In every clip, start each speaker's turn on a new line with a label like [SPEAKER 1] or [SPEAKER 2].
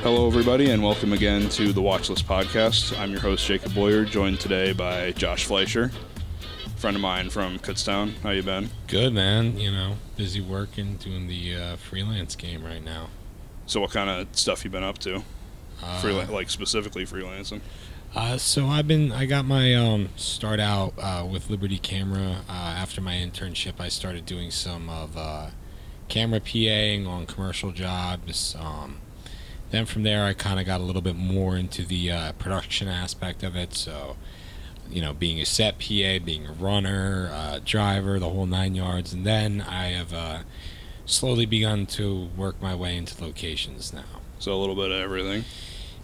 [SPEAKER 1] Hello, everybody, and welcome again to the Watchlist Podcast. I'm your host, Jacob Boyer, joined today by Josh Fleisher, a friend of mine from Kutztown. How you been?
[SPEAKER 2] Good, man. You know, busy working, doing the freelance game right now.
[SPEAKER 1] So what kind of stuff you been up to? Specifically freelancing?
[SPEAKER 2] So I got my start out with Liberty Camera. After my internship, I started doing some of camera PAing on commercial jobs. Then from there, I kind of got a little bit more into the production aspect of it. So, you know, being a set PA, being a runner, driver, the whole 9 yards. And then I have slowly begun to work my way into locations now.
[SPEAKER 1] So a little bit of everything?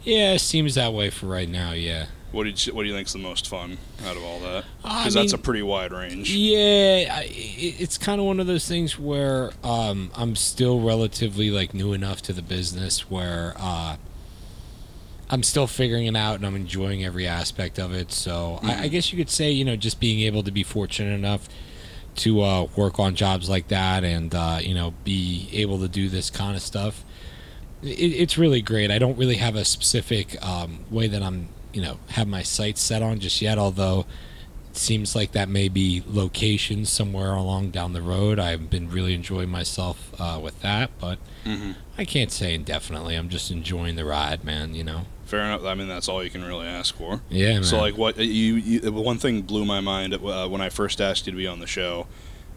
[SPEAKER 2] Yeah, it seems that way for right now, yeah.
[SPEAKER 1] What do you think's the most fun out of all that? Because that's a pretty wide range.
[SPEAKER 2] Yeah, it's kind of one of those things where I'm still relatively new enough to the business where I'm still figuring it out and I'm enjoying every aspect of it. So I guess you could say, you know, just being able to be fortunate enough to work on jobs like that and you know, be able to do this kind of stuff. It's really great. I don't really have a specific way that I'm, you know, have my sights set on just yet, although it seems like that may be locations somewhere along down the road. I've been really enjoying myself with that, but I can't say indefinitely. I'm just enjoying the ride, man, you know.
[SPEAKER 1] Fair enough. I mean, that's all you can really ask for.
[SPEAKER 2] Yeah, man.
[SPEAKER 1] So, what one thing blew my mind when I first asked you to be on the show.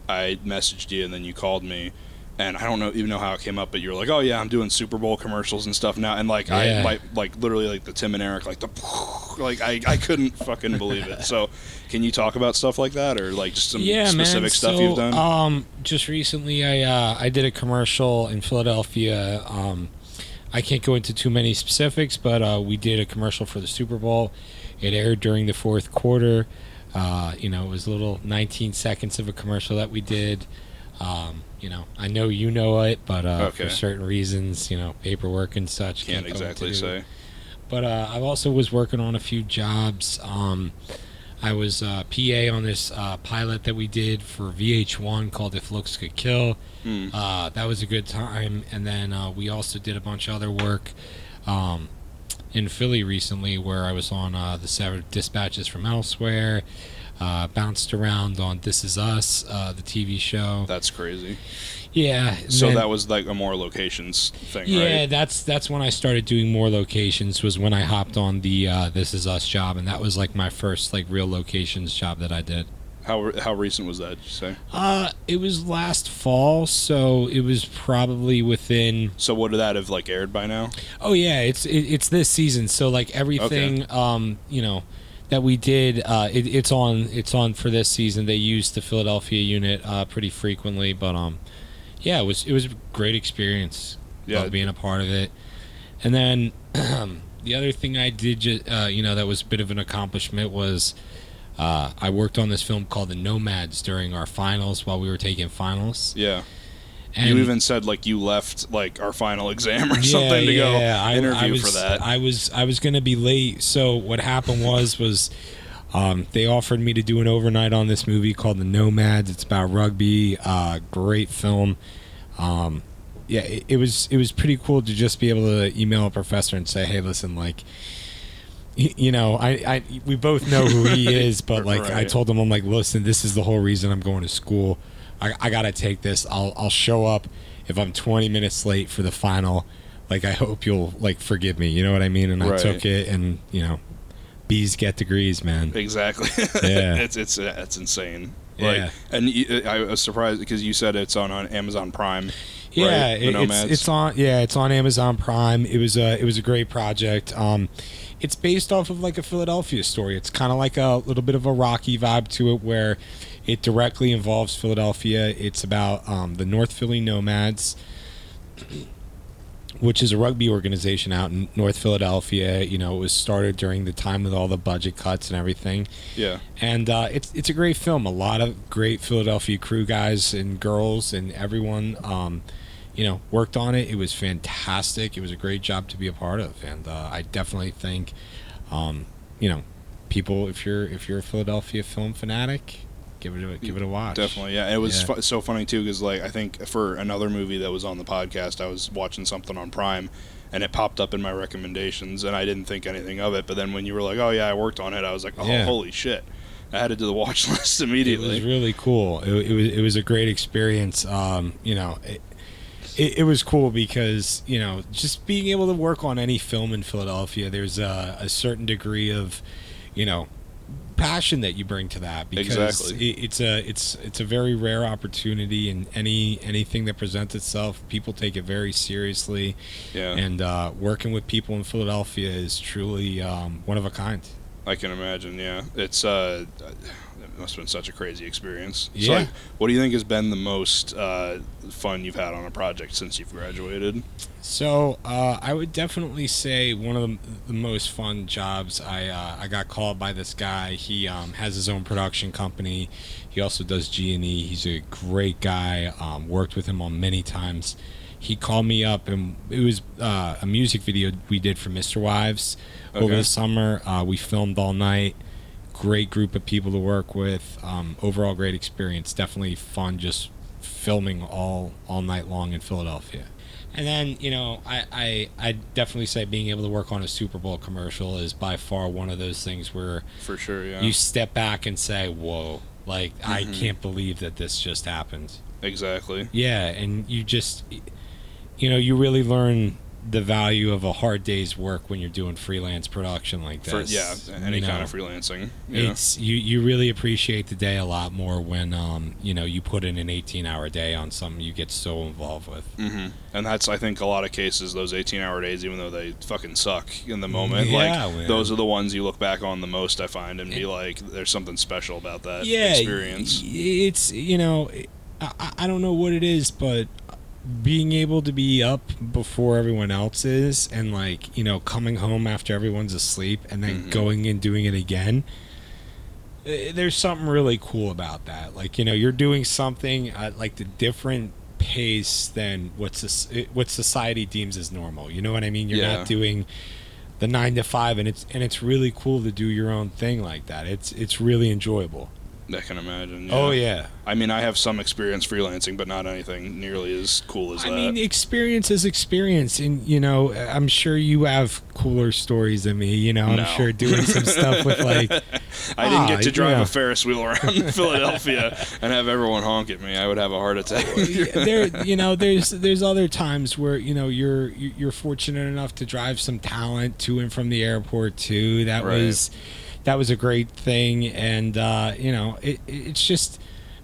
[SPEAKER 1] I messaged you, and then you called me. And I don't even know how it came up, but you're like, oh yeah, I'm doing Super Bowl commercials and stuff now, and I literally the Tim and Eric I couldn't fucking believe it. So, can you talk about stuff like that, or just some specific stuff you've done?
[SPEAKER 2] Just recently, I did a commercial in Philadelphia. I can't go into too many specifics, but we did a commercial for the Super Bowl. It aired during the fourth quarter. You know, it was a little 19 seconds of a commercial that we did. You know, I know you know it, but for certain reasons, you know, paperwork and such.
[SPEAKER 1] Can't exactly say.
[SPEAKER 2] But I also was working on a few jobs. I was PA on this pilot that we did for VH1 called If Looks Could Kill. That was a good time. And then we also did a bunch of other work in Philly recently where I was on the set of Dispatches from Elsewhere. Bounced around on This Is Us, the TV show.
[SPEAKER 1] That's crazy.
[SPEAKER 2] Yeah.
[SPEAKER 1] So then, that was a more locations thing, right?
[SPEAKER 2] Yeah, that's when I started doing more locations, was when I hopped on the This Is Us job, and that was my first real locations job that I did.
[SPEAKER 1] How recent was that, did you say?
[SPEAKER 2] It was last fall, so it was probably within...
[SPEAKER 1] So would that have aired by now?
[SPEAKER 2] Oh yeah, it's this season, so everything, you know, that we did, it's on for this season. They used the Philadelphia unit pretty frequently, but yeah, it was a great experience.
[SPEAKER 1] Yeah,
[SPEAKER 2] being a part of it. And then the other thing I did, you know, that was a bit of an accomplishment was I worked on this film called The Nomads during our finals while we were taking finals.
[SPEAKER 1] Yeah. And you even said you left our final exam or something to go interview for that.
[SPEAKER 2] I was going to be late. So what happened was they offered me to do an overnight on this movie called The Nomads. It's about rugby. Great film. Yeah, it was pretty cool to just be able to email a professor and say, hey, listen, you know, we both know who he is, but right. I told him, I'm listen, this is the whole reason I'm going to school. I gotta take this. I'll show up if I'm 20 minutes late for the final. I hope you'll forgive me. You know what I mean? And I took it, and you know, B's get degrees, man.
[SPEAKER 1] Exactly.
[SPEAKER 2] Yeah.
[SPEAKER 1] it's insane.
[SPEAKER 2] Yeah.
[SPEAKER 1] And I was surprised because you said it's on Amazon Prime.
[SPEAKER 2] Yeah,
[SPEAKER 1] right?
[SPEAKER 2] It's on Amazon Prime. It was a great project. It's based off of a Philadelphia story. It's kind of a little bit of a Rocky vibe to it, where it directly involves Philadelphia. It's about the North Philly Nomads, which is a rugby organization out in North Philadelphia. You know, it was started during the time with all the budget cuts and everything.
[SPEAKER 1] Yeah.
[SPEAKER 2] And it's a great film. A lot of great Philadelphia crew guys and girls and everyone, you know, worked on it. It was fantastic. It was a great job to be a part of. And I definitely think, you know, people, if you're a Philadelphia film fanatic, give it a watch.
[SPEAKER 1] Definitely, yeah. It was so funny too, because I think for another movie that was on the podcast, I was watching something on Prime, and it popped up in my recommendations, and I didn't think anything of it. But then when you were like, "Oh yeah, I worked on it," I was like, "Oh, holy shit!" I had to do the watch list immediately.
[SPEAKER 2] It was really cool. It was a great experience. You know, it was cool because, you know, just being able to work on any film in Philadelphia, there's a certain degree of, you know, passion that you bring to that, because it's a very rare opportunity, and anything that presents itself, people take it very seriously.
[SPEAKER 1] Yeah.
[SPEAKER 2] And working with people in Philadelphia is truly one of a kind.
[SPEAKER 1] I can imagine. Yeah, it must have been such a crazy experience.
[SPEAKER 2] Yeah.
[SPEAKER 1] So, like, what do you think has been the most fun you've had on a project since you've graduated?
[SPEAKER 2] So I would definitely say one of the most fun jobs, I got called by this guy. He has his own production company. He also does G&E. He's a great guy. Worked with him on many times. He called me up, and it was a music video we did for Mr. Wives over the summer. We filmed all night. Great group of people to work with. Overall great experience. Definitely fun just filming all night long in Philadelphia. And then, you know, I definitely say being able to work on a Super Bowl commercial is by far one of those things where
[SPEAKER 1] for sure, yeah,
[SPEAKER 2] you step back and say, whoa, like, I can't believe that this just happened.
[SPEAKER 1] Exactly.
[SPEAKER 2] Yeah, and you just, you know, you really learn the value of a hard day's work when you're doing freelance production like this.
[SPEAKER 1] Any kind of freelancing.
[SPEAKER 2] It's you really appreciate the day a lot more when you know, you put in an 18-hour day on something you get so involved with.
[SPEAKER 1] And that's, I think, a lot of cases, those 18-hour days, even though they fucking suck in the moment, like, those are the ones you look back on the most, I find, and be like, there's something special about that experience.
[SPEAKER 2] It's, you know, I don't know what it is, but being able to be up before everyone else is, and, like, you know, coming home after everyone's asleep and then going and doing it again, there's something really cool about that. Like, you know, you're doing something at, like, the different pace than what society deems as normal. You know what I mean? You're not doing the 9 to 5, and it's really cool to do your own thing like that. It's really enjoyable.
[SPEAKER 1] I can imagine. Yeah.
[SPEAKER 2] Oh, yeah.
[SPEAKER 1] I mean, I have some experience freelancing, but not anything nearly as cool as that.
[SPEAKER 2] I mean, experience is experience, and, you know, I'm sure you have cooler stories than me. You know, I'm sure doing some stuff with, like,
[SPEAKER 1] I didn't get to drive a Ferris wheel around Philadelphia and have everyone honk at me. I would have a heart attack.
[SPEAKER 2] You know, there's other times where, you know, you're fortunate enough to drive some talent to and from the airport too. That was a great thing, and you know, it's just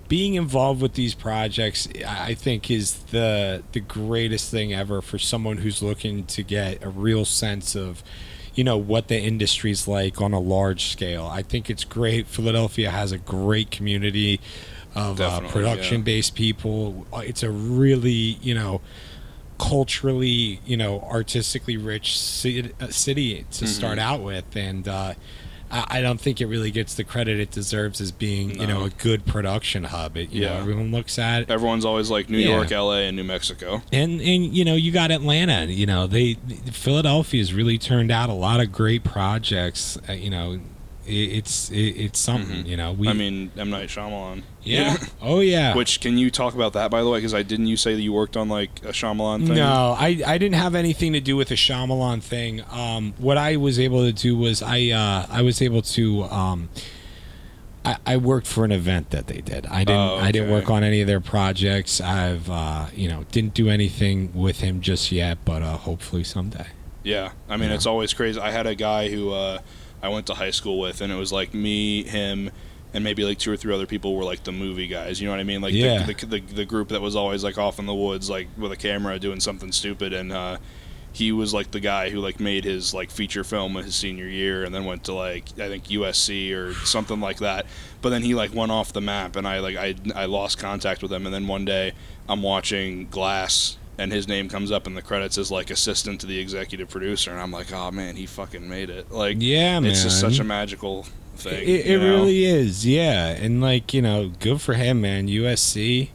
[SPEAKER 2] being involved with these projects, I think, is the greatest thing ever for someone who's looking to get a real sense of, you know, what the industry's like on a large scale. I think it's great. Philadelphia has a great community of production-based people. It's a really, you know, culturally, you know, artistically rich city to start out with, and I don't think it really gets the credit it deserves as being, you know, a good production hub. You know, everyone looks at it.
[SPEAKER 1] Everyone's always like New York, LA, and New Mexico. And
[SPEAKER 2] you know, you got Atlanta. You know, Philadelphia's really turned out a lot of great projects. You know, it's something. You know,
[SPEAKER 1] I mean, M. Night Shyamalan.
[SPEAKER 2] Yeah. Oh yeah.
[SPEAKER 1] Which, can you talk about that, by the way? Because didn't you say that you worked on, like, a Shyamalan thing?
[SPEAKER 2] No, I didn't have anything to do with the Shyamalan thing. What I was able to do was I was able to I worked for an event that they did. I didn't work on any of their projects. I've you know, didn't do anything with him just yet, but hopefully someday.
[SPEAKER 1] Yeah. I mean, it's always crazy. I had a guy who I went to high school with, and it was like me, him, and maybe like 2 or 3 other people were like the movie guys. You know what I mean? Like the group that was always like off in the woods, like with a camera doing something stupid. And he was like the guy who like made his like feature film his senior year, and then went to like, I think, USC or something like that. But then he like went off the map, and I lost contact with him. And then one day I'm watching Glass, and his name comes up in the credits as like assistant to the executive producer, and I'm like, oh man, he fucking made it. Like,
[SPEAKER 2] yeah, man,
[SPEAKER 1] it's just such a magical thing.
[SPEAKER 2] It really is, yeah. And, like, you know, good for him, man. USC,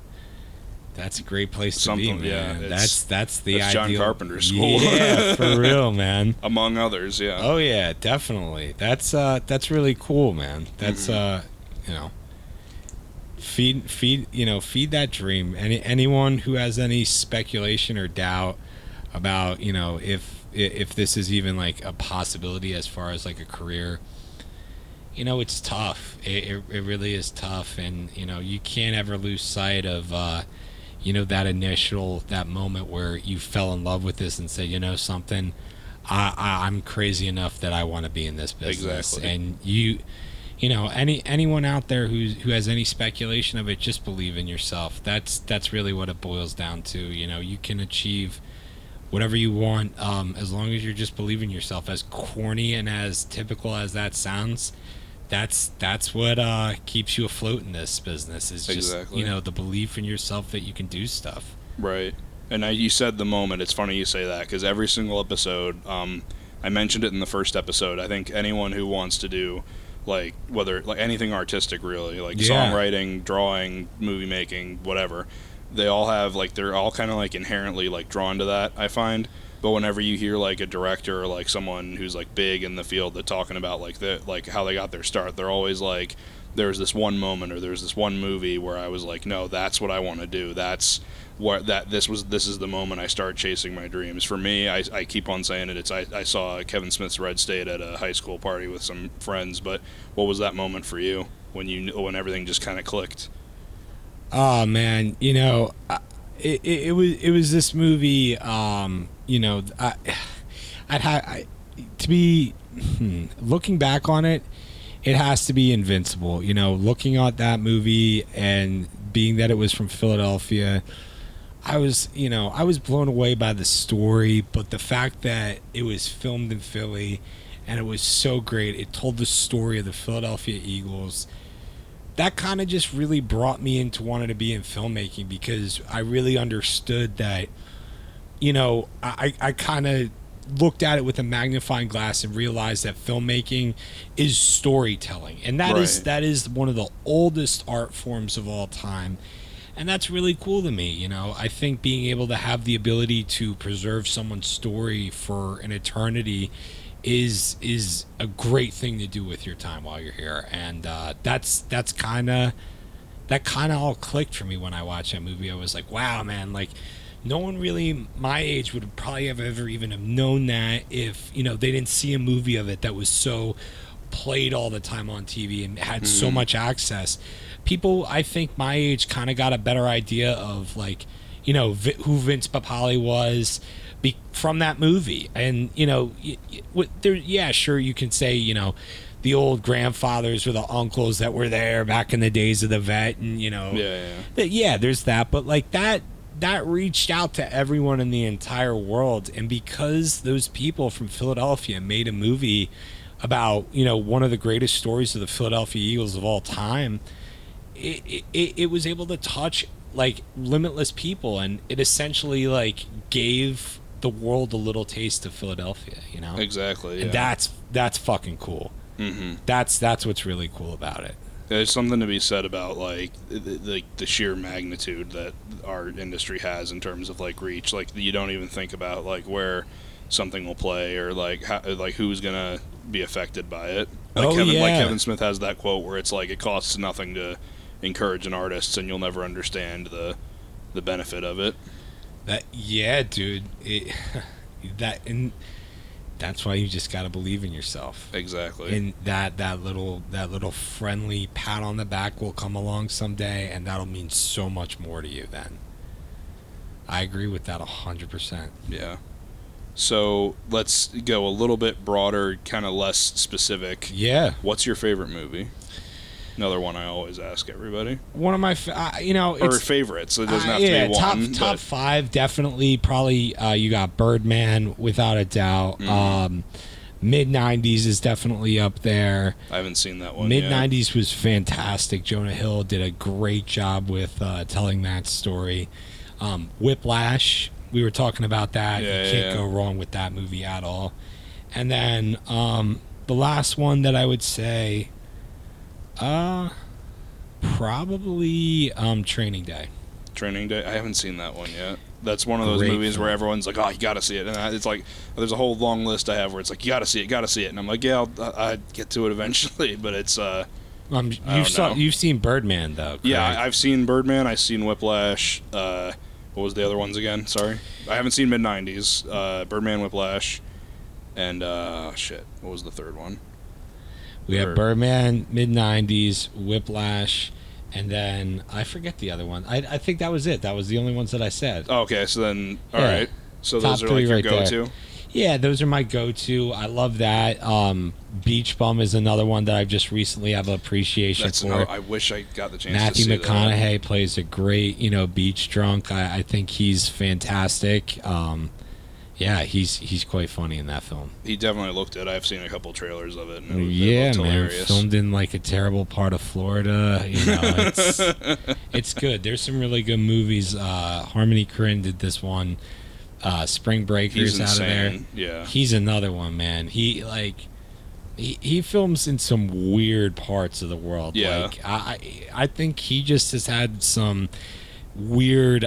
[SPEAKER 2] that's a great place to be, man.
[SPEAKER 1] Yeah,
[SPEAKER 2] that's the
[SPEAKER 1] ideal. John Carpenter's school.
[SPEAKER 2] Yeah, for real, man.
[SPEAKER 1] Among others, yeah.
[SPEAKER 2] Oh yeah, definitely. That's really cool, man. That's you know, feed that dream. Anyone who has any speculation or doubt about, you know, if if this is even like a possibility as far as like a career. It's tough. It really is tough, and you can't ever lose sight of that moment where you fell in love with this and said, something, I'm crazy enough that I want to be in this business.
[SPEAKER 1] Exactly.
[SPEAKER 2] And anyone out there who has any speculation of it, just believe in yourself. That's really what it boils down to. You can achieve whatever you want, as long as you're just believing in yourself. As corny and as typical as that sounds, that's what keeps you afloat in this business, is just the belief in yourself that you can do stuff.
[SPEAKER 1] Right. And you said the moment. It's funny you say that, because every single episode, I mentioned it in the first episode, I think anyone who wants to do whether anything artistic, really, songwriting, drawing, movie making, whatever, they all have they're all kind of inherently drawn to that, I find. But whenever you hear a director or someone who's big in the field that talking about how they got their start, they're always there's this one moment or there's this one movie where I was no, that's what I want to do. That's what this is the moment I started chasing my dreams. For me, I keep on saying it. I saw Kevin Smith's Red State at a high school party with some friends. But what was that moment for you when everything just kind of clicked?
[SPEAKER 2] Oh man, it was this movie. Looking back on it, it has to be Invincible. Looking at that movie and being that it was from Philadelphia, I was blown away by the story, but the fact that it was filmed in Philly and it was so great. It told the story of the Philadelphia Eagles. That kind of just really brought me into wanting to be in filmmaking, because I really understood that, I kind of looked at it with a magnifying glass and realized that filmmaking is storytelling. And that is one of the oldest art forms of all time. And that's really cool to me. I think being able to have the ability to preserve someone's story for an eternity is a great thing to do with your time while you're here. And that kind of all clicked for me when I watched that movie. I was like, wow, man, no one really my age would probably have ever even have known that if they didn't see a movie of it that was so played all the time on TV and had so much access. People, I think my age, kind of got a better idea of who Vince Papale was from that movie. And sure, you can say the old grandfathers or the uncles that were there back in the days of the vet, and there's that. But that reached out to everyone in the entire world. And because those people from Philadelphia made a movie about one of the greatest stories of the Philadelphia Eagles of all time, it was able to touch limitless people, and it essentially gave the world a little taste of Philadelphia.
[SPEAKER 1] Exactly. Yeah.
[SPEAKER 2] And that's fucking cool.
[SPEAKER 1] Mm-hmm.
[SPEAKER 2] That's what's really cool about it.
[SPEAKER 1] There's something to be said about the sheer magnitude that our industry has in terms of reach. You don't even think about where something will play or how, who's gonna be affected by it. Kevin Smith has that quote where it's it costs nothing to encourage an artist, and you'll never understand the benefit of it.
[SPEAKER 2] Dude. And that's why you just got to believe in yourself.
[SPEAKER 1] Exactly.
[SPEAKER 2] And that little friendly pat on the back will come along someday, and that'll mean so much more to you then. I agree with that 100%.
[SPEAKER 1] Yeah. So let's go a little bit broader, kind of less specific.
[SPEAKER 2] Yeah.
[SPEAKER 1] What's your favorite movie? Another one I always ask everybody.
[SPEAKER 2] One of my,
[SPEAKER 1] or favorites. It doesn't have to be one.
[SPEAKER 2] Top five, definitely. Probably you got Birdman, without a doubt. Mid-'90s is definitely up there.
[SPEAKER 1] I haven't seen that one.
[SPEAKER 2] Mid-'90s was fantastic. Jonah Hill did a great job with telling that story. Whiplash, we were talking about that. You can't go wrong with that movie at all. And then the last one that I would say, probably Training Day.
[SPEAKER 1] Training Day? I haven't seen that one yet. That's one of those movies where everyone's like, oh, you gotta see it. And it's there's a whole long list I have where it's you gotta see it. And I'm like, yeah, I'll get to it eventually. But it's,
[SPEAKER 2] you've seen Birdman, though, correct?
[SPEAKER 1] Yeah, I've seen Birdman. I've seen Whiplash. What was the other ones again? Sorry. I haven't seen mid-90s. Birdman, Whiplash, and shit. What was the third one?
[SPEAKER 2] We have Birdman, mid-90s, Whiplash, and then I forget the other one. I think that was it. That was the only ones that I said.
[SPEAKER 1] Oh, okay, so then, all right. So
[SPEAKER 2] Top
[SPEAKER 1] those are like your
[SPEAKER 2] right
[SPEAKER 1] go-to?
[SPEAKER 2] There. Yeah, those are my go-to. I love that. Beach Bum is another one that I've just recently have appreciation for.
[SPEAKER 1] I wish I got the chance
[SPEAKER 2] Matthew
[SPEAKER 1] to see
[SPEAKER 2] McConaughey
[SPEAKER 1] that.
[SPEAKER 2] plays a great, beach drunk. I think he's fantastic. Yeah, he's quite funny in that film.
[SPEAKER 1] He definitely looked it. I've seen a couple trailers of it. And
[SPEAKER 2] it looked man,
[SPEAKER 1] hilarious.
[SPEAKER 2] Filmed in like a terrible part of Florida. It's good. There's some really good movies. Harmony Korine did this one. Spring Breakers out of there.
[SPEAKER 1] Yeah,
[SPEAKER 2] he's another one, man. He films in some weird parts of the world.
[SPEAKER 1] Yeah,
[SPEAKER 2] like I think he just has had some weird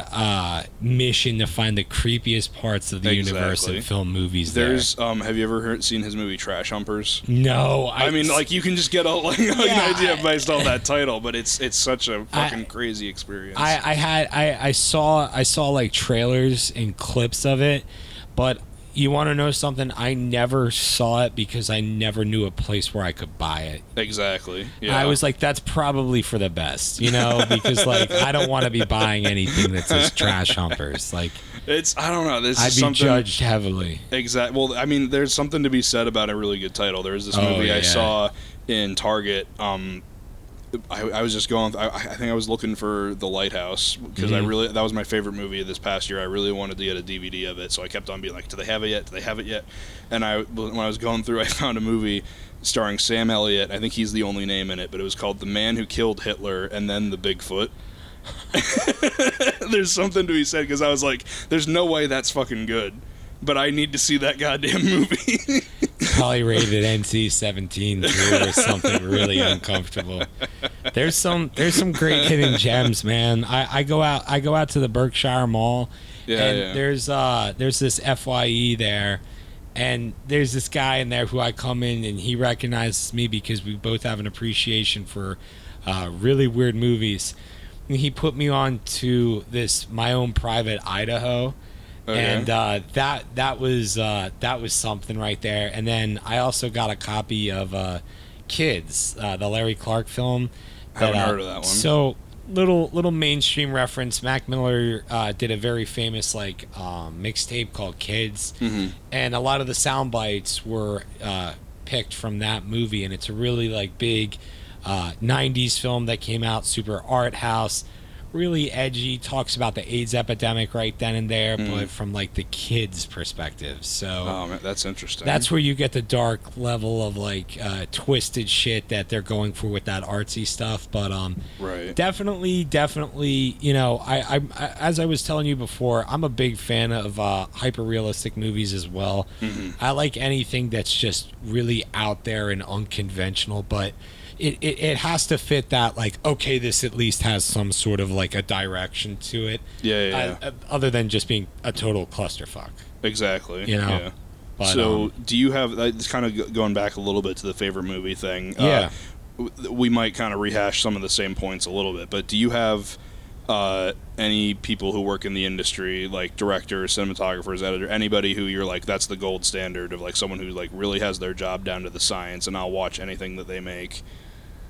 [SPEAKER 2] mission to find the creepiest parts of the universe and film movies.
[SPEAKER 1] There's have you ever seen his movie Trash Humpers?
[SPEAKER 2] No,
[SPEAKER 1] I mean, like, you can just get an idea based on that title, but it's such a fucking crazy experience.
[SPEAKER 2] I saw like trailers and clips of it, but you want to know something? I never saw it because I never knew a place where I could buy it.
[SPEAKER 1] Exactly. Yeah.
[SPEAKER 2] I was like, that's probably for the best, because like I don't want to be buying anything that says Trash Humpers. Like,
[SPEAKER 1] I don't know.
[SPEAKER 2] I'd be judged heavily.
[SPEAKER 1] Exactly. Well, I mean, there's something to be said about a really good title. There was this movie I saw in Target. I was just going. I think I was looking for The Lighthouse because that was my favorite movie of this past year. I really wanted to get a DVD of it, so I kept on being like, "Do they have it yet? Do they have it yet?" And when I was going through, I found a movie starring Sam Elliott. I think he's the only name in it, but it was called "The Man Who Killed Hitler and Then the Bigfoot." There's something to be said because I was like, "There's no way that's fucking good," but I need to see that goddamn movie.
[SPEAKER 2] Probably rated NC-17 too, or something really uncomfortable. There's some great hidden gems, man. I go out to the Berkshire Mall, and there's this FYE there, and there's this guy in there who I come in and he recognizes me because we both have an appreciation for really weird movies. And he put me on to this My Own Private Idaho. Okay. And that was something right there. And then I also got a copy of Kids, the Larry Clark film.
[SPEAKER 1] I haven't heard of that one.
[SPEAKER 2] So little mainstream reference. Mac Miller did a very famous mixtape called Kids, and a lot of the sound bites were picked from that movie. And it's a really big 90s film that came out, super art house. Really edgy, talks about the AIDS epidemic right then and there, but from the kids' perspective. So,
[SPEAKER 1] oh man, that's interesting.
[SPEAKER 2] That's where you get the dark level of twisted shit that they're going for with that artsy stuff. But
[SPEAKER 1] right,
[SPEAKER 2] definitely, I as I was telling you before, I'm a big fan of hyper realistic movies as well. I like anything that's just really out there and unconventional, but it has to fit that okay, this at least has some sort of a direction to it. Other than just being a total clusterfuck.
[SPEAKER 1] Exactly.
[SPEAKER 2] Yeah. But,
[SPEAKER 1] so do you have? It's kind of going back a little bit to the favorite movie thing.
[SPEAKER 2] Yeah.
[SPEAKER 1] We might kind of rehash some of the same points a little bit, but do you have any people who work in the industry, like directors, cinematographers, editor, anybody who you're that's the gold standard of someone who really has their job down to the science, and I'll watch anything that they make?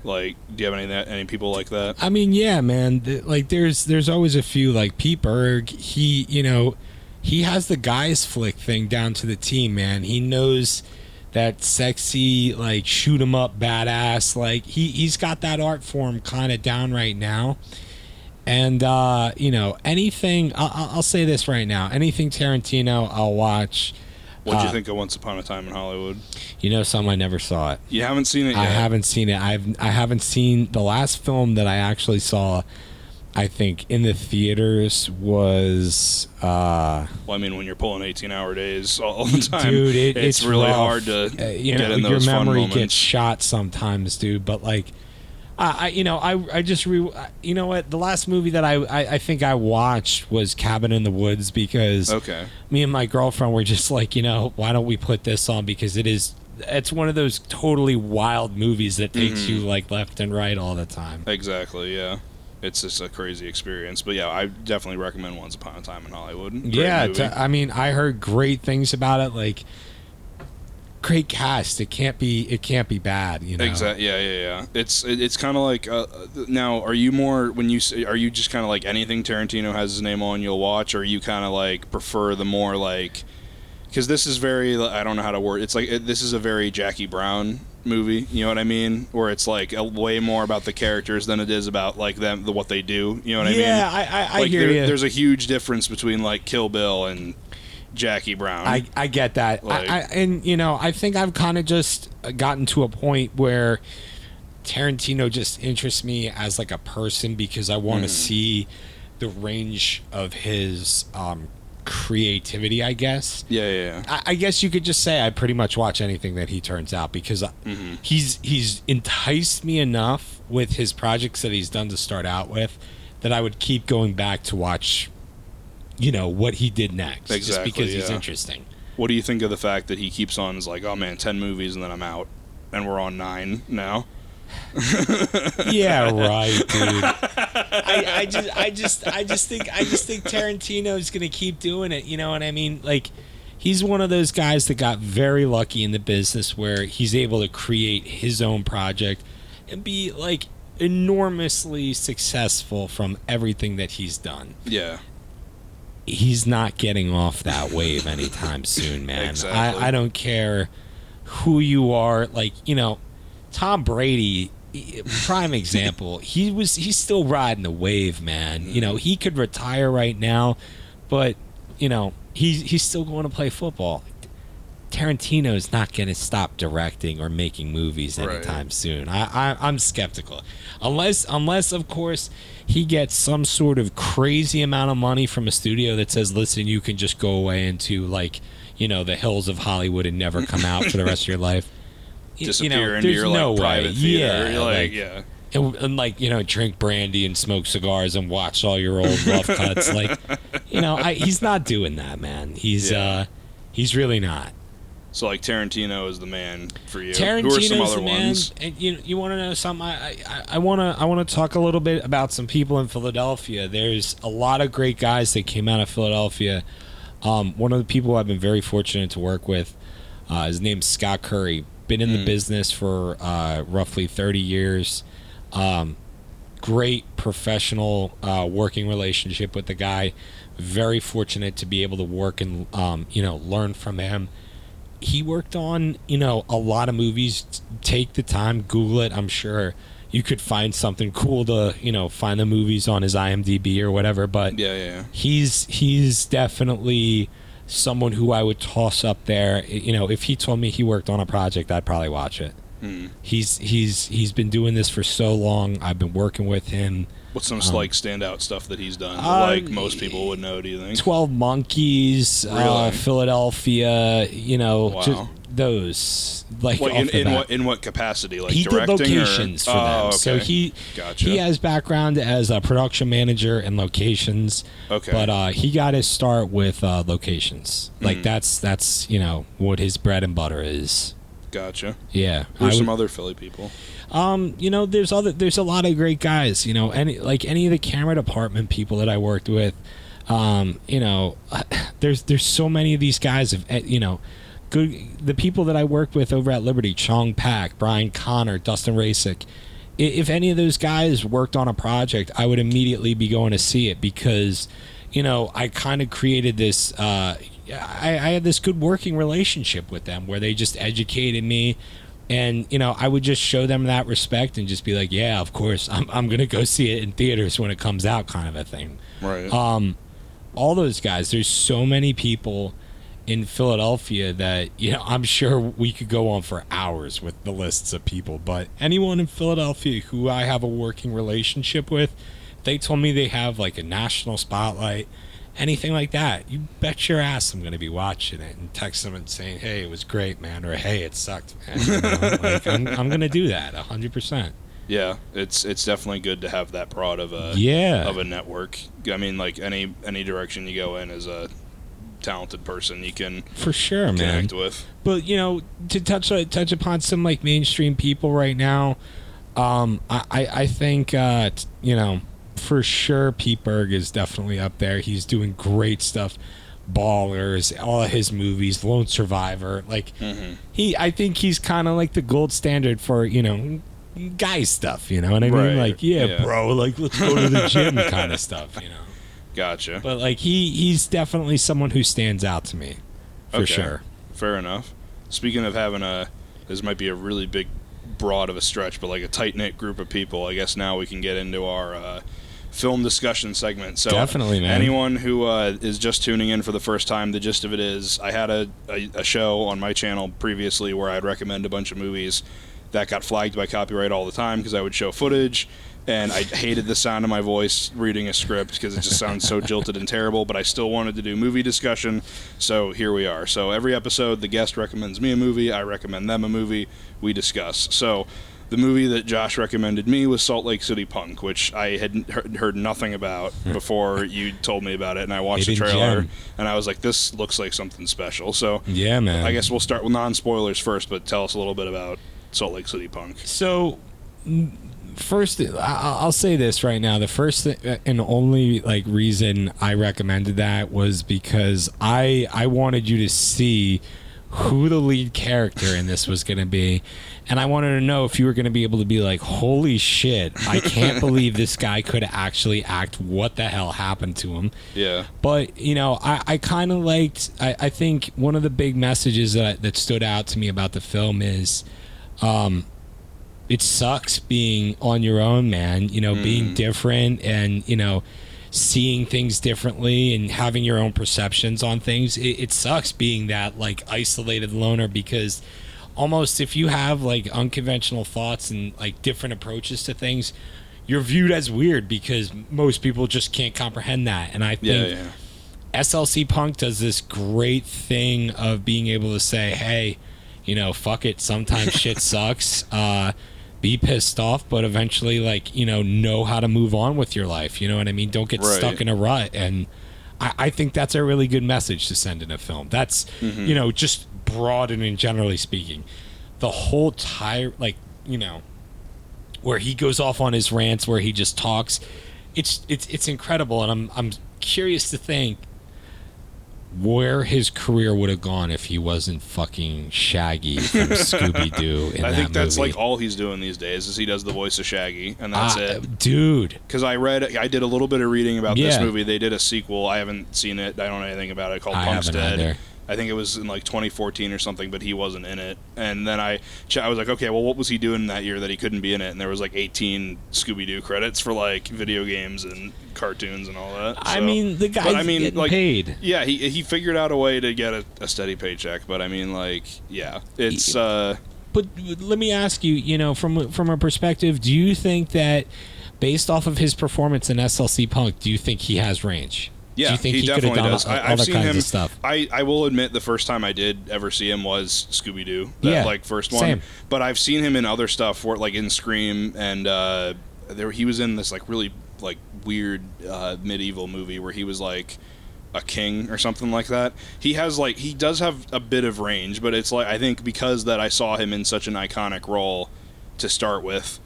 [SPEAKER 1] Do you have any people like that? I
[SPEAKER 2] mean, yeah, man. There's always a few. Pete Berg. He has the guys flick thing down to the T, man. He knows that sexy shoot 'em up badass. He's got that art form kind of down right now. And anything. I'll say this right now. Anything Tarantino, I'll watch.
[SPEAKER 1] What'd you think of Once Upon a Time in Hollywood?
[SPEAKER 2] Some I never saw it.
[SPEAKER 1] You haven't seen it yet?
[SPEAKER 2] I haven't seen it. I haven't seen the last film that I actually saw. I think in the theaters was.
[SPEAKER 1] Well, I mean, when you're pulling 18-hour days all the time,
[SPEAKER 2] dude, it's
[SPEAKER 1] really
[SPEAKER 2] rough.
[SPEAKER 1] hard to get in those
[SPEAKER 2] your
[SPEAKER 1] fun
[SPEAKER 2] memory
[SPEAKER 1] moments.
[SPEAKER 2] gets shot sometimes, dude. But I just the last movie that I think I watched was Cabin in the Woods because me and my girlfriend were just why don't we put this on, because it's one of those totally wild movies that takes you left and right all the time.
[SPEAKER 1] Exactly, yeah. It's just a crazy experience. But yeah, I definitely recommend Once Upon a Time in Hollywood.
[SPEAKER 2] Yeah, I mean, I heard great things about it. Like, great cast. It can't be bad. You know.
[SPEAKER 1] Exactly. Yeah. It's kind of like now. Are you more when you are you just kind of like anything Tarantino has his name on you'll watch, or you kind of like prefer the more like. Because this is very, I don't know how to word. It's like this is a very Jackie Brown movie. You know what I mean? Where it's like way more about the characters than it is about like what they do. You know what I mean?
[SPEAKER 2] Yeah, I
[SPEAKER 1] like,
[SPEAKER 2] hear you.
[SPEAKER 1] There's a huge difference between like Kill Bill and Jackie Brown.
[SPEAKER 2] I get that.
[SPEAKER 1] Like,
[SPEAKER 2] and you know, I think I've kind of just gotten to a point where Tarantino just interests me as like a person because I want to see the range of his creativity, I guess.
[SPEAKER 1] Yeah.
[SPEAKER 2] I guess you could just say I pretty much watch anything that he turns out because he's enticed me enough with his projects that he's done to start out with that I would keep going back to watch, you know, what he did next.
[SPEAKER 1] Exactly,
[SPEAKER 2] just because he's interesting.
[SPEAKER 1] What do you think of the fact that he keeps on is like, oh man, 10 movies and then I'm out, and we're on 9 now?
[SPEAKER 2] Yeah, right, dude. I just think Tarantino's gonna keep doing it. You know what I mean? Like, he's one of those guys that got very lucky in the business where he's able to create his own project and be like enormously successful from everything that he's done.
[SPEAKER 1] Yeah.
[SPEAKER 2] He's not getting off that wave anytime soon, man.
[SPEAKER 1] Exactly.
[SPEAKER 2] I don't care who you are. Like, you know, Tom Brady, prime example. He's still riding the wave, man. You know, he could retire right now, but you know, he's still going to play football. Tarantino's not going to stop directing or making movies anytime soon. I'm skeptical, unless of course he gets some sort of crazy amount of money from a studio that says, "Listen, you can just go away into like, you know, the hills of Hollywood and never come out for the rest of your life."
[SPEAKER 1] Disappear into your like private theater.
[SPEAKER 2] Yeah,
[SPEAKER 1] like, yeah.
[SPEAKER 2] And like, you know, drink brandy and smoke cigars and watch all your old rough cuts. Like, you know, he's not doing that, man. He's really not.
[SPEAKER 1] So like Tarantino is the man for you.
[SPEAKER 2] Tarantino's
[SPEAKER 1] Who are some other
[SPEAKER 2] the man.
[SPEAKER 1] ones?
[SPEAKER 2] And you want to know something? I want to talk a little bit about some people in Philadelphia. There's a lot of great guys that came out of Philadelphia. One of the people I've been very fortunate to work with, his name's Scott Curry. Been in the business for roughly 30 years. Great professional working relationship with the guy. Very fortunate to be able to work and you know, learn from him. He worked on, you know, a lot of movies. Take the time, Google it. I'm sure you could find something cool to, you know, find the movies on his IMDb or whatever. But
[SPEAKER 1] yeah.
[SPEAKER 2] He's definitely someone who I would toss up there. You know, if he told me he worked on a project, I'd probably watch it. He's been doing this for so long. I've been working with him.
[SPEAKER 1] What's some like standout stuff that he's done that like most people would know, do you think?
[SPEAKER 2] 12 Monkeys,
[SPEAKER 1] really?
[SPEAKER 2] Philadelphia, you know,
[SPEAKER 1] wow.
[SPEAKER 2] Just those. Like,
[SPEAKER 1] in what capacity? Like
[SPEAKER 2] he
[SPEAKER 1] directing
[SPEAKER 2] did locations for them.
[SPEAKER 1] Okay.
[SPEAKER 2] So he has background as a production manager and locations.
[SPEAKER 1] Okay.
[SPEAKER 2] But he got his start with locations. Like that's you know what his bread and butter is.
[SPEAKER 1] Gotcha.
[SPEAKER 2] Yeah.
[SPEAKER 1] Who's some other Philly people?
[SPEAKER 2] You know, there's a lot of great guys. You know, any of the camera department people that I worked with. You know, there's so many of these guys of, you know, the people that I worked with over at Liberty, Chong Pak, Brian Connor, Dustin Rasick. If any of those guys worked on a project, I would immediately be going to see it because, you know, I kind of created this. I had this good working relationship with them where they just educated me, and you know, I would just show them that respect and just be like, yeah, of course, I'm gonna go see it in theaters when it comes out, kind of a thing.
[SPEAKER 1] Right.
[SPEAKER 2] All those guys. There's so many people in Philadelphia that, you know, I'm sure we could go on for hours with the lists of people, but anyone in Philadelphia who I have a working relationship with, they told me they have like a national spotlight, anything like that, you bet your ass I'm going to be watching it and text them and saying, hey, it was great, man, or hey, it sucked, man. You know? Like, I'm going to do that 100%.
[SPEAKER 1] Yeah, it's definitely good to have that broad of a network. I mean, like any direction you go in as a talented person, you can
[SPEAKER 2] for sure
[SPEAKER 1] connect
[SPEAKER 2] man.
[SPEAKER 1] with.
[SPEAKER 2] But you know, to touch upon some like mainstream people right now, I think you know, for sure, Pete Berg is definitely up there. He's doing great stuff. Ballers, all of his movies, Lone Survivor. Like, I think he's kind of like the gold standard for, guy stuff. You know what I mean? Like, yeah, bro, like, let's go to the gym kind of stuff,
[SPEAKER 1] Gotcha.
[SPEAKER 2] But, like, he's definitely someone who stands out to me, for sure.
[SPEAKER 1] Fair enough. Speaking of having this might be a really big, broad of a stretch, but like a tight-knit group of people, I guess now we can get into our film discussion segment. So
[SPEAKER 2] definitely, man.
[SPEAKER 1] Anyone who is just tuning in for the first time, the gist of it is I had a show on my channel previously where I'd recommend a bunch of movies that got flagged by copyright all the time because I would show footage, and I hated the sound of my voice reading a script because it just sounds so jilted and terrible, but I still wanted to do movie discussion, so here we are. So every episode, the guest recommends me a movie, I recommend them a movie, we discuss. So the movie that Josh recommended me was Salt Lake City Punk, which I had heard nothing about before you told me about it, and I watched the trailer, and I was like, this looks like something special. So
[SPEAKER 2] yeah, man.
[SPEAKER 1] I guess we'll start with non-spoilers first, but tell us a little bit about Salt Lake City Punk.
[SPEAKER 2] So first, I'll say this right now. The first and only reason I recommended that was because I wanted you to see who the lead character in this was going to be, and I wanted to know if you were going to be able to be like, holy shit, I can't believe this guy could actually act. What the hell happened to him?
[SPEAKER 1] Yeah.
[SPEAKER 2] But I kind of liked. I think one of the big messages that stood out to me about the film is, it sucks being on your own, man. Being different and seeing things differently and having your own perceptions on things. It sucks being that isolated loner, because almost if you have unconventional thoughts and different approaches to things, you're viewed as weird because most people just can't comprehend that. And I think SLC Punk does this great thing of being able to say, hey, fuck it, sometimes shit sucks. Be pissed off, but eventually know how to move on with your life. You know what I mean? Don't get stuck in a rut. And I think that's a really good message to send in a film. That's just broad and generally speaking. The whole where he goes off on his rants, where he just talks, it's incredible. And I'm curious to think where his career would have gone if he wasn't fucking Shaggy from Scooby-Doo in that movie.
[SPEAKER 1] I think that's all he's doing these days is he does the voice of Shaggy, and that's it.
[SPEAKER 2] Dude.
[SPEAKER 1] Because I did a little bit of reading about this movie. They did a sequel. I haven't seen it. I don't know anything about it, called Punk's Dead. I think it was in 2014 or something, but he wasn't in it. And then I was like, okay, well, what was he doing that year that he couldn't be in it? And there was 18 Scooby-Doo credits for video games and cartoons and all that. So,
[SPEAKER 2] I mean, the guy's getting paid.
[SPEAKER 1] Yeah, he figured out a way to get a steady paycheck. But I mean, it's.
[SPEAKER 2] But let me ask you, from a perspective, do you think that based off of his performance in SLC Punk, do you think he has range?
[SPEAKER 1] Yeah,
[SPEAKER 2] do you think
[SPEAKER 1] he definitely does. I've seen him.
[SPEAKER 2] Of stuff?
[SPEAKER 1] I will admit the first time I did ever see him was Scooby-Doo, first one.
[SPEAKER 2] Same.
[SPEAKER 1] But I've seen him in other stuff, where in Scream, and he was in this really weird medieval movie where he was a king or something like that. He has he does have a bit of range, but it's I think because that I saw him in such an iconic role to start with.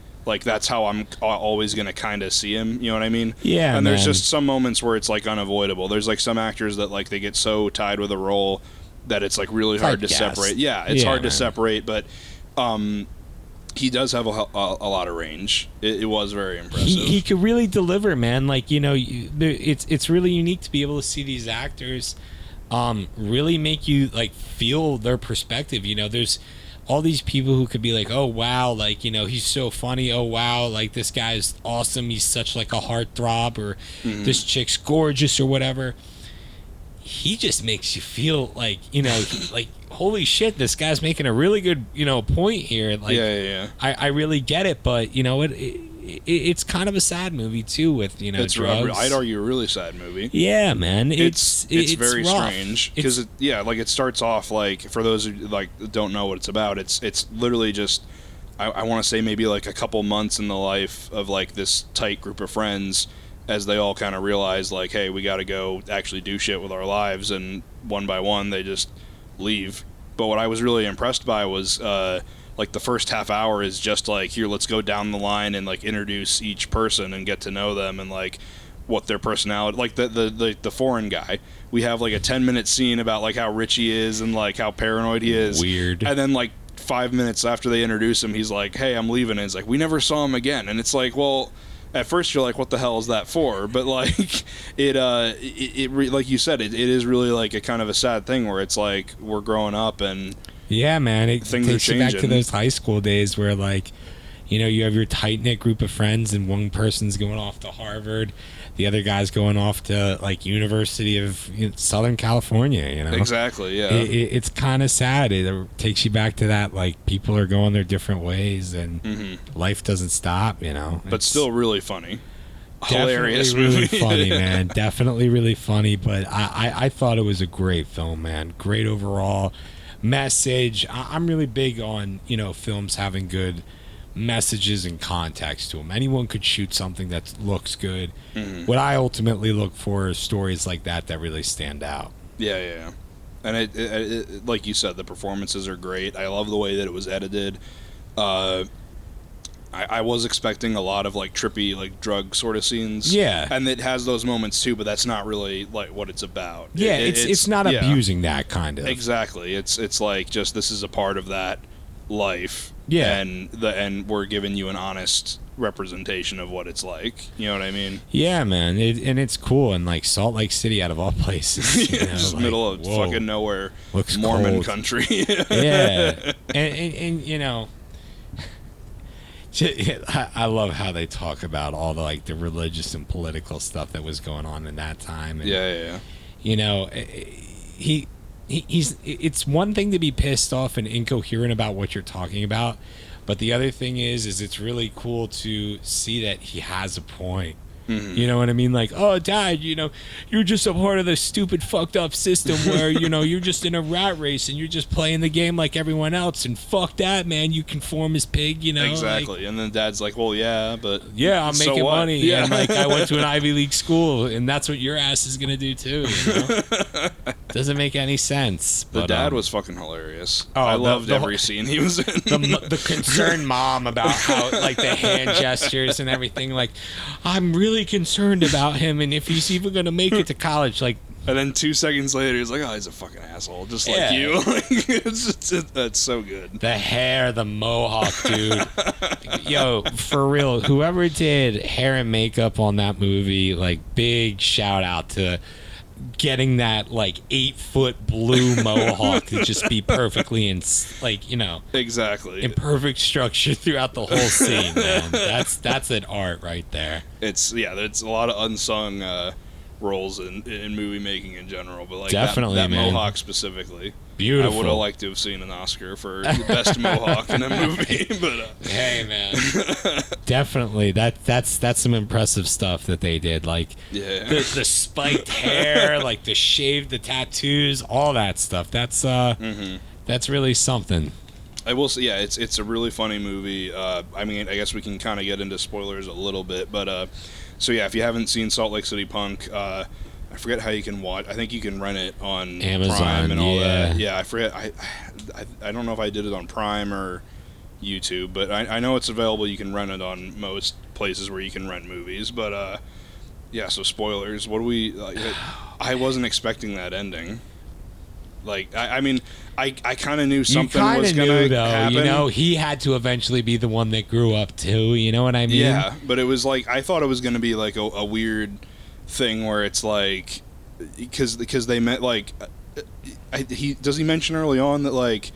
[SPEAKER 1] That's how I'm always going to kind of see him, you know what I mean?
[SPEAKER 2] Yeah,
[SPEAKER 1] and there's just some moments where it's unavoidable. There's some actors that they get so tied with a role that it's really hard to separate. Yeah, it's hard to separate, but he does have a lot of range. It was very impressive.
[SPEAKER 2] He could really deliver, man. It's really unique to be able to see these actors really make you feel their perspective. There's all these people who could be oh wow, he's so funny, oh wow, this guy's awesome, he's such a heartthrob, or this chick's gorgeous or whatever. He just makes you feel holy shit, this guy's making a really good point here. I really get it, but it's kind of a sad movie too, with
[SPEAKER 1] it's
[SPEAKER 2] drugs.
[SPEAKER 1] I'd argue a really sad movie.
[SPEAKER 2] Yeah, man. It's
[SPEAKER 1] very
[SPEAKER 2] rough.
[SPEAKER 1] strange because it starts off for those who don't know what it's about. It's literally just I want to say maybe a couple months in the life of this tight group of friends as they all kind of realize hey, we got to go actually do shit with our lives, and one by one they just leave. But what I was really impressed by was like the first half hour is just like, here, let's go down the line and like introduce each person and get to know them and like what their personality, like the foreign guy. We have like a 10-minute scene about like how rich he is and like how paranoid he is.
[SPEAKER 2] Weird.
[SPEAKER 1] And then like 5 minutes after they introduce him, he's like, hey, I'm leaving. And it's like, we never saw him again. And it's like, well, at first you're like, what the hell is that for? But like like you said, it is really like a kind of a sad thing where it's like we're growing up and
[SPEAKER 2] yeah, man, it
[SPEAKER 1] things
[SPEAKER 2] takes
[SPEAKER 1] are
[SPEAKER 2] you back
[SPEAKER 1] changing.
[SPEAKER 2] to those high school days where like, you know, you have your tight-knit group of friends and one person's going off to Harvard, the other guy's going off to like University of Southern California, you know.
[SPEAKER 1] Exactly, yeah.
[SPEAKER 2] It's kind of sad. It takes you back to that, like people are going their different ways and life doesn't stop, you know.
[SPEAKER 1] But still really funny.
[SPEAKER 2] Definitely
[SPEAKER 1] Hilarious
[SPEAKER 2] really
[SPEAKER 1] movie.
[SPEAKER 2] funny, man. Definitely really funny, but I thought it was a great film, man. Great overall message. I'm really big on, you know, films having good messages and context to them. Anyone could shoot something that looks good. What I ultimately look for is stories like that really stand out.
[SPEAKER 1] Yeah. And it like you said, the performances are great. I love the way that it was edited. I was expecting a lot of like trippy, like drug sort of scenes.
[SPEAKER 2] Yeah.
[SPEAKER 1] And it has those moments too, but that's not really like what it's about.
[SPEAKER 2] Yeah, it's not abusing that kind of.
[SPEAKER 1] Exactly. It's like just this is a part of that life.
[SPEAKER 2] Yeah.
[SPEAKER 1] And we're giving you an honest representation of what it's like. You know what I mean?
[SPEAKER 2] Yeah, man. And it's cool. And like Salt Lake City out of all places. You know,
[SPEAKER 1] just
[SPEAKER 2] like,
[SPEAKER 1] middle of
[SPEAKER 2] whoa,
[SPEAKER 1] fucking nowhere.
[SPEAKER 2] looks
[SPEAKER 1] Mormon
[SPEAKER 2] cold.
[SPEAKER 1] country.
[SPEAKER 2] Yeah. And you know, I love how they talk about all the like the religious and political stuff that was going on in that time. And,
[SPEAKER 1] Yeah.
[SPEAKER 2] you know, he's it's one thing to be pissed off and incoherent about what you're talking about, but the other thing is it's really cool to see that he has a point. You know what I mean? Like, oh, Dad, you know, you're just a part of the stupid, fucked up system where, you know, you're just in a rat race and you're just playing the game like everyone else. And fuck that, man. You conform as pig, you know?
[SPEAKER 1] Exactly.
[SPEAKER 2] Like,
[SPEAKER 1] and then Dad's like, well, yeah, but...
[SPEAKER 2] yeah, I'm
[SPEAKER 1] so
[SPEAKER 2] making
[SPEAKER 1] what?
[SPEAKER 2] money.
[SPEAKER 1] Yeah.
[SPEAKER 2] And, like, I went to an Ivy League school, and that's what your ass is going to do, too, you know? Doesn't make any sense.
[SPEAKER 1] The
[SPEAKER 2] But,
[SPEAKER 1] dad was fucking hilarious.
[SPEAKER 2] Oh,
[SPEAKER 1] I
[SPEAKER 2] the-
[SPEAKER 1] loved
[SPEAKER 2] the
[SPEAKER 1] every
[SPEAKER 2] whole-
[SPEAKER 1] scene he was in.
[SPEAKER 2] the concerned mom about how like the hand gestures and everything, like I'm really concerned about him and if he's even gonna make it to college, like.
[SPEAKER 1] And then 2 seconds later, he's like, oh, he's a fucking asshole, just
[SPEAKER 2] Yeah.
[SPEAKER 1] like you. Like, that's so good.
[SPEAKER 2] The hair, the mohawk, dude. Yo, for real, whoever did hair and makeup on that movie, like big shout out to getting that like 8-foot blue mohawk to just be perfectly in, like, you know,
[SPEAKER 1] Exactly.
[SPEAKER 2] in perfect structure throughout the whole scene, man. That's an art right there.
[SPEAKER 1] It's a lot of unsung roles in movie making in general, but like
[SPEAKER 2] Definitely,
[SPEAKER 1] that
[SPEAKER 2] man.
[SPEAKER 1] Mohawk specifically.
[SPEAKER 2] Beautiful.
[SPEAKER 1] I would have liked to have seen an Oscar for the best Mohawk in a movie, but
[SPEAKER 2] Hey, man. Definitely. That's some impressive stuff that they did. Like
[SPEAKER 1] yeah.
[SPEAKER 2] the spiked hair, like the shave, the tattoos, all that stuff. That's really something.
[SPEAKER 1] I will say, yeah, it's a really funny movie. I mean, I guess we can kind of get into spoilers a little bit, but so yeah, if you haven't seen Salt Lake City Punk, I forget how you can watch. I think you can rent it on
[SPEAKER 2] Amazon,
[SPEAKER 1] Prime and all
[SPEAKER 2] yeah.
[SPEAKER 1] that. Yeah, I forget. I don't know if I did it on Prime or YouTube, but I know it's available. You can rent it on most places where you can rent movies. But yeah, so spoilers. What do we? I wasn't expecting that ending. Like, I mean, I kind of knew something was going to happen.
[SPEAKER 2] You know, he had to eventually be the one that grew up too. You know what I mean?
[SPEAKER 1] Yeah, but it was like, I thought it was going to be like a weird thing where it's like, because they meant like, does he mention early on that like,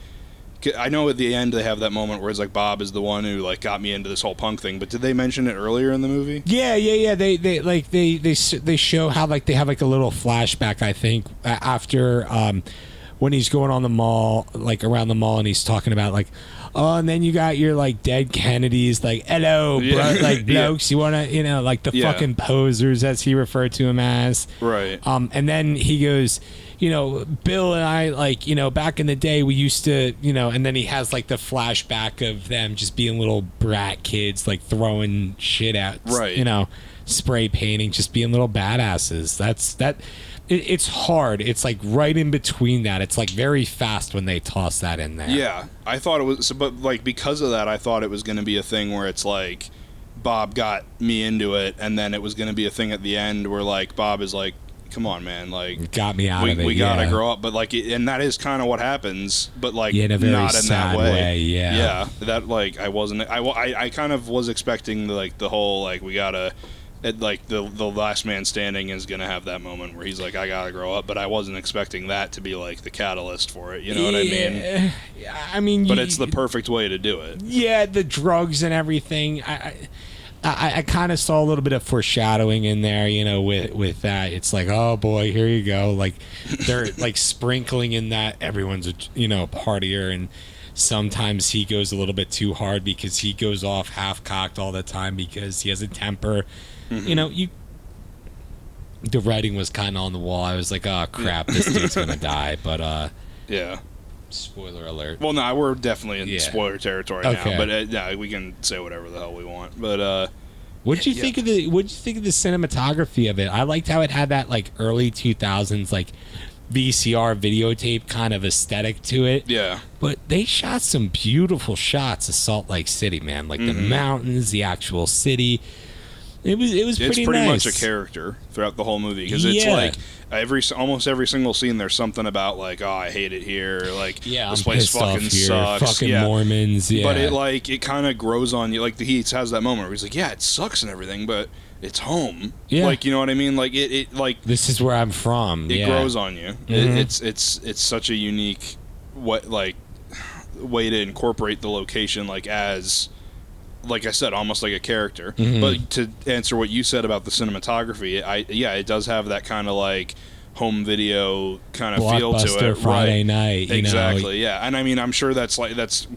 [SPEAKER 1] I know at the end they have that moment where it's like Bob is the one who like got me into this whole punk thing, but did they mention it earlier in the movie?
[SPEAKER 2] Yeah. They show how like they have like a little flashback, I think, after when he's going on the mall, like around the mall, and he's talking about like, oh, and then you got your like dead Kennedys, like, hello,
[SPEAKER 1] Yeah.
[SPEAKER 2] like blokes, you wanna, you know, like the
[SPEAKER 1] Yeah.
[SPEAKER 2] fucking posers, as he referred to him as.
[SPEAKER 1] Right.
[SPEAKER 2] And then he goes, you know, Bill and I, like, you know, back in the day we used to, you know, and then he has like the flashback of them just being little brat kids, like throwing shit out,
[SPEAKER 1] Right.
[SPEAKER 2] you know, spray painting, just being little badasses. it's hard. It's like right in between that. It's like very fast when they toss that in there.
[SPEAKER 1] Yeah, I thought it was, but like because of that, I thought it was going to be a thing where it's like Bob got me into it, and then it was going to be a thing at the end where like Bob is like, "Come on, man, like
[SPEAKER 2] got me out of it.
[SPEAKER 1] We gotta grow up." But like, and that is kind of what happens, but like
[SPEAKER 2] in a very
[SPEAKER 1] not in
[SPEAKER 2] sad
[SPEAKER 1] that way.
[SPEAKER 2] Yeah,
[SPEAKER 1] yeah. That like I kind of was expecting the whole like we gotta. Like the last man standing is gonna have that moment where he's like, I gotta grow up, but I wasn't expecting that to be like the catalyst for it. You know what I mean?
[SPEAKER 2] I mean,
[SPEAKER 1] but it's the perfect way to do it.
[SPEAKER 2] Yeah, the drugs and everything. I kind of saw a little bit of foreshadowing in there, you know, with that. It's like, oh boy, here you go. Like they're like sprinkling in that everyone's a partier, and sometimes he goes a little bit too hard because he goes off half cocked all the time because he has a temper. Mm-hmm. You know, the writing was kind of on the wall. I was like, oh crap, this dude's gonna die. But
[SPEAKER 1] yeah.
[SPEAKER 2] Spoiler alert.
[SPEAKER 1] Well, no, we're definitely in spoiler territory now. But yeah, we can say whatever the hell we want. But
[SPEAKER 2] what'd you think of the cinematography of it? I liked how it had that like early 2000s like VCR videotape kind of aesthetic to it.
[SPEAKER 1] Yeah.
[SPEAKER 2] But they shot some beautiful shots of Salt Lake City, man. Like the mountains, the actual city. It was pretty
[SPEAKER 1] It's pretty
[SPEAKER 2] nice.
[SPEAKER 1] much a character throughout the whole movie because it's like almost every single scene there's something about like, oh, I hate it here, like this place fucking sucks,
[SPEAKER 2] fucking Mormons,
[SPEAKER 1] but it kind of grows on you. Like he has that moment where he's like, yeah, it sucks and everything, but it's home. Like, you know what I mean? Like it like this
[SPEAKER 2] is where I'm from.
[SPEAKER 1] It grows on you. Mm-hmm. It's such a unique way to incorporate the location, like I said, almost like a character. Mm-hmm. But to answer what you said about the cinematography, it does have that kind of like home video kind of feel to it.
[SPEAKER 2] Friday night,
[SPEAKER 1] exactly. Yeah, and I mean, I'm sure that's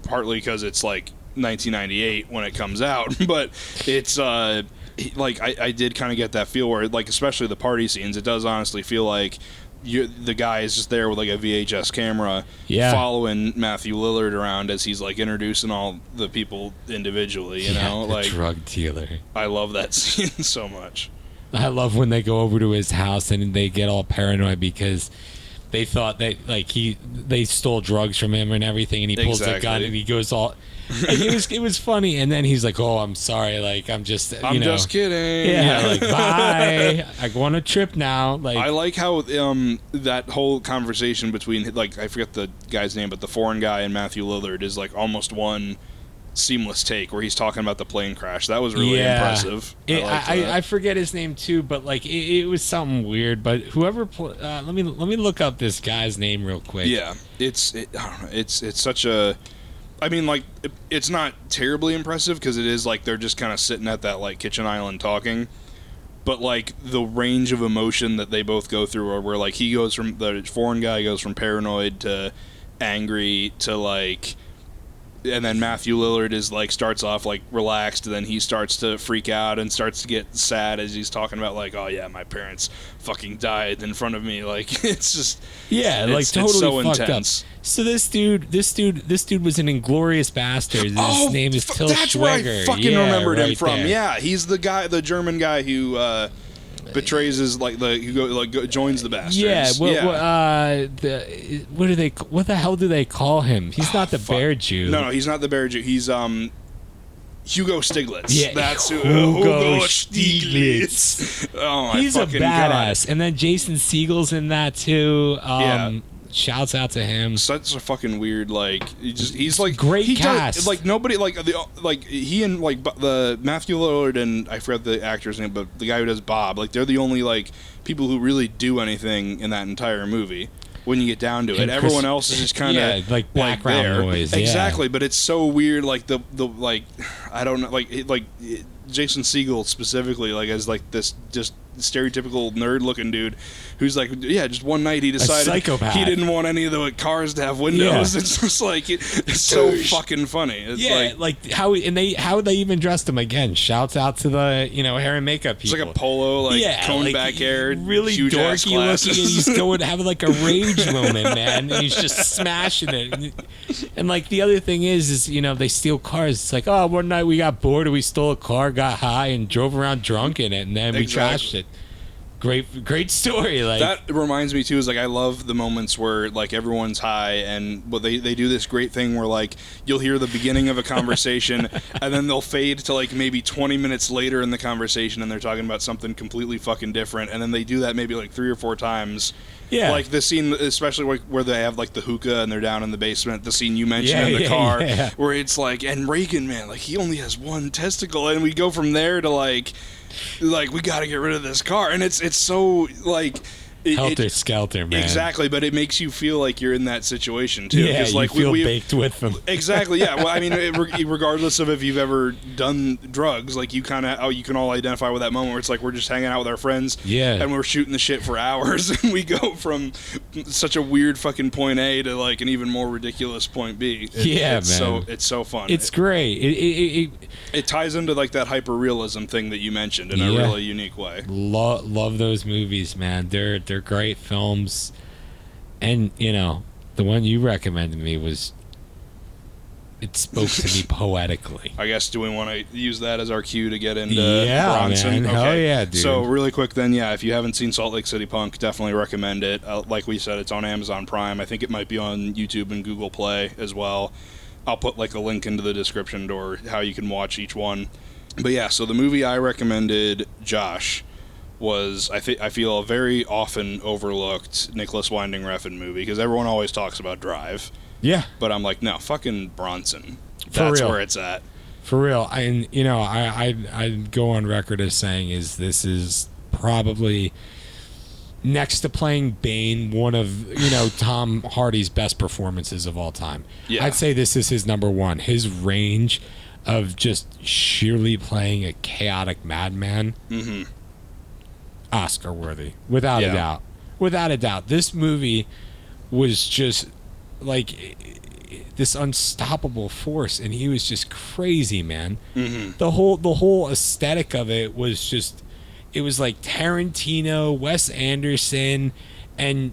[SPEAKER 1] partly because it's like 1998 when it comes out, but it's like I did kind of get that feel where like especially the party scenes, it does honestly feel like the guy is just there with like a VHS camera following Matthew Lillard around as he's like introducing all the people individually, you know,
[SPEAKER 2] the
[SPEAKER 1] like
[SPEAKER 2] drug dealer.
[SPEAKER 1] I love that scene so much.
[SPEAKER 2] I love when they go over to his house and they get all paranoid because they thought that like they stole drugs from him and everything, and he pulls the gun and he goes all like, it was funny, and then he's like, oh, I'm sorry, like I'm just
[SPEAKER 1] kidding.
[SPEAKER 2] Yeah, like bye, I go on a trip now. Like
[SPEAKER 1] I like how that whole conversation between like I forget the guy's name, but the foreign guy and Matthew Lillard is like almost one seamless take where he's talking about the plane crash. That was really impressive.
[SPEAKER 2] I forget his name too, but like it was something weird. But whoever let me look up this guy's name real quick.
[SPEAKER 1] Yeah, I don't know. It's such a. I mean, like, it's not terribly impressive because it is like they're just kind of sitting at that like kitchen island talking, but like the range of emotion that they both go through, where like he goes from the foreign guy goes from paranoid to angry to like. And then Matthew Lillard is like starts off like relaxed, and then he starts to freak out and starts to get sad as he's talking about like, oh yeah, my parents fucking died in front of me. Like it's just
[SPEAKER 2] like totally
[SPEAKER 1] it's so
[SPEAKER 2] fucked
[SPEAKER 1] intense.
[SPEAKER 2] Up. So this dude was an Inglorious Bastard. His name is Til
[SPEAKER 1] that's
[SPEAKER 2] Schweiger.
[SPEAKER 1] Where I fucking remembered him from.
[SPEAKER 2] There.
[SPEAKER 1] Yeah, he's the guy, the German guy who betrays his joins the bastards.
[SPEAKER 2] Yeah. What the hell do they call him? He's not the Bear Jew.
[SPEAKER 1] No, he's not the Bear Jew. He's Hugo Stiglitz.
[SPEAKER 2] Yeah,
[SPEAKER 1] that's
[SPEAKER 2] Hugo Stiglitz.
[SPEAKER 1] Oh my
[SPEAKER 2] he's a
[SPEAKER 1] fucking
[SPEAKER 2] badass.
[SPEAKER 1] God.
[SPEAKER 2] And then Jason Segel's in that too. Shouts out to him.
[SPEAKER 1] Such a fucking weird he's like
[SPEAKER 2] great cast.
[SPEAKER 1] Does, like nobody he and like the Matthew Lillard and I forgot the actor's name, but the guy who does Bob, like they're the only like people who really do anything in that entire movie. When you get down to it, everyone else is just kind of
[SPEAKER 2] like background noise.
[SPEAKER 1] Exactly, but it's so weird. Like the like I don't know, like Jason Segel specifically, like as like this just stereotypical nerd-looking dude who's like, just one night he decided he didn't want any of the cars to have windows. Yeah. It's just like it's so fucking funny. It's
[SPEAKER 2] like how they even dressed him again. Shouts out to the hair and makeup people.
[SPEAKER 1] It's like a polo, coned back hair,
[SPEAKER 2] really
[SPEAKER 1] huge
[SPEAKER 2] dorky looking, and he's going having like a rage moment, man. And he's just smashing it. And like the other thing is they steal cars. It's like, oh, one night we got bored and we stole a car, got high, and drove around drunk in it, and then we trashed it. great story. Like,
[SPEAKER 1] that reminds me too, is like I love the moments where like everyone's high and they do this great thing where like you'll hear the beginning of a conversation and then they'll fade to like maybe 20 minutes later in the conversation and they're talking about something completely fucking different, and then they do that maybe like 3 or 4 times.
[SPEAKER 2] Yeah.
[SPEAKER 1] Like the scene, especially like where they have like the hookah and they're down in the basement, the scene you mentioned in the car, where it's like, and Reagan, man, like he only has one testicle, and we go from there to like we got to get rid of this car, and it's so like
[SPEAKER 2] helter skelter, man.
[SPEAKER 1] Exactly, but it makes you feel like you're in that situation too.
[SPEAKER 2] Yeah,
[SPEAKER 1] like
[SPEAKER 2] you feel baked with them.
[SPEAKER 1] Exactly. Yeah. Well, I mean, regardless of if you've ever done drugs, like you kind of you can all identify with that moment where it's like we're just hanging out with our friends, and we're shooting the shit for hours, and we go from such a weird fucking point A to like an even more ridiculous point B. It's man. It's so fun.
[SPEAKER 2] It's great.
[SPEAKER 1] It ties into like that hyper realism thing that you mentioned in a really unique way.
[SPEAKER 2] Love those movies, man. They're great films, and the one you recommended me it spoke to me poetically.
[SPEAKER 1] I guess, do we want to use that as our cue to get into
[SPEAKER 2] Bronson?
[SPEAKER 1] Man.
[SPEAKER 2] Okay. Hell yeah, dude.
[SPEAKER 1] So really quick then, if you haven't seen Salt Lake City Punk, definitely recommend it. Like we said, it's on Amazon Prime. I think it might be on YouTube and Google Play as well. I'll put like a link into the description or how you can watch each one. But yeah, so the movie I recommended, Josh, was I feel a very often overlooked Nicholas Winding Refn movie, because everyone always talks about Drive.
[SPEAKER 2] Yeah.
[SPEAKER 1] But I'm like, no, fucking Bronson.
[SPEAKER 2] That's
[SPEAKER 1] where it's at.
[SPEAKER 2] For real. And I go on record as saying this is probably next to playing Bane, one of Tom Hardy's best performances of all time. Yeah. I'd say this is his number one. His range of just sheerly playing a chaotic madman. Mm-hmm. Oscar worthy, without a doubt. This movie was just like this unstoppable force, and he was just crazy, man. Mm-hmm. The whole aesthetic of it was just, it was like Tarantino, Wes Anderson, and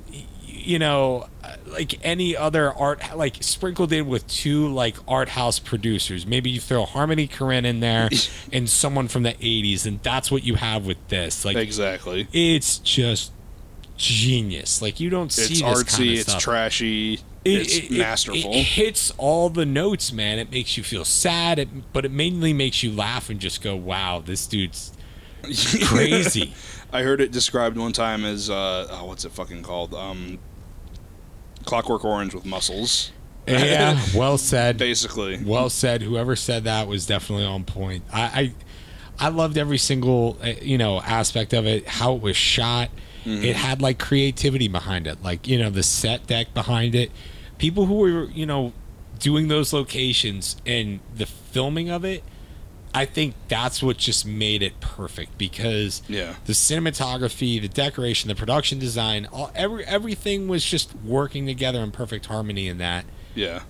[SPEAKER 2] like any other art, like sprinkled in with 2 like art house producers. Maybe you throw Harmony Korine in there and someone from the 80s, and that's what you have with this. Like,
[SPEAKER 1] exactly.
[SPEAKER 2] It's just genius. Like, you don't see this kind of stuff. It's artsy,
[SPEAKER 1] it's trashy, it's masterful.
[SPEAKER 2] It hits all the notes, man. It makes you feel sad, but it mainly makes you laugh and just go, wow, this dude's crazy.
[SPEAKER 1] I heard it described one time as what's it fucking called? Clockwork Orange with muscles.
[SPEAKER 2] Yeah, well said.
[SPEAKER 1] Basically.
[SPEAKER 2] Well said. Whoever said that was definitely on point. I loved every single aspect of it. How it was shot. Mm-hmm. It had like creativity behind it. Like, the set deck behind it. People who were, doing those locations and the filming of it, I think that's what just made it perfect, because the cinematography, the decoration, the production design, everything was just working together in perfect harmony in that. Yeah.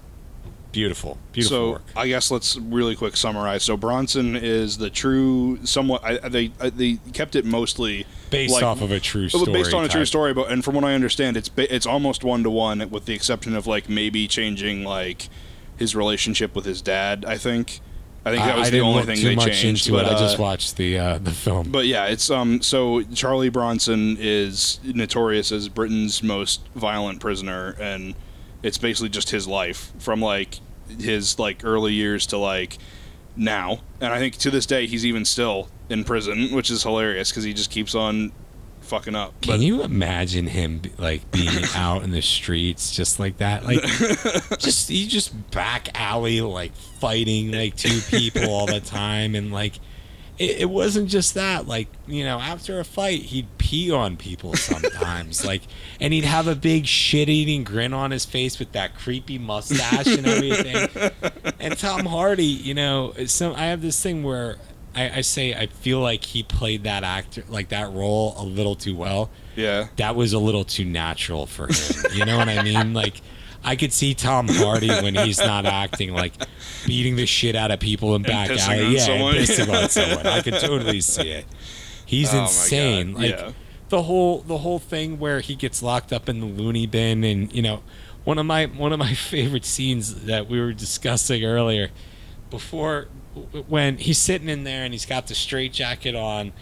[SPEAKER 2] Beautiful
[SPEAKER 1] so,
[SPEAKER 2] work.
[SPEAKER 1] I guess let's really quick summarize. So Bronson is the true, somewhat, they kept it mostly
[SPEAKER 2] based off of a true story.
[SPEAKER 1] Based on a true story, and from what I understand, it's almost 1-to-1, with the exception of like maybe changing like his relationship with his dad, I think that was the only thing they changed.
[SPEAKER 2] But I just watched the film.
[SPEAKER 1] But yeah, it's so Charlie Bronson is notorious as Britain's most violent prisoner, and it's basically just his life from like his like early years to like now. And I think to this day he's even still in prison, which is hilarious because he just keeps on fucking up.
[SPEAKER 2] Can you imagine him like being out in the streets just like that? Like he just back alley like fighting like 2 people all the time, and like it wasn't just that. Like, after a fight he'd pee on people sometimes. Like, and he'd have a big shit-eating grin on his face with that creepy mustache and everything. And Tom Hardy, I have this thing where I say I feel like he played that actor, like that role, a little too well. Yeah. That was a little too natural for him. You know what I mean? Like, I could see Tom Hardy when he's not acting, like beating the shit out of people in back alley. Yeah, and pissing on someone. I could totally see it. He's insane. Like the whole thing where he gets locked up in the loony bin, and one of my favorite scenes that we were discussing earlier, when he's sitting in there and he's got the straitjacket on,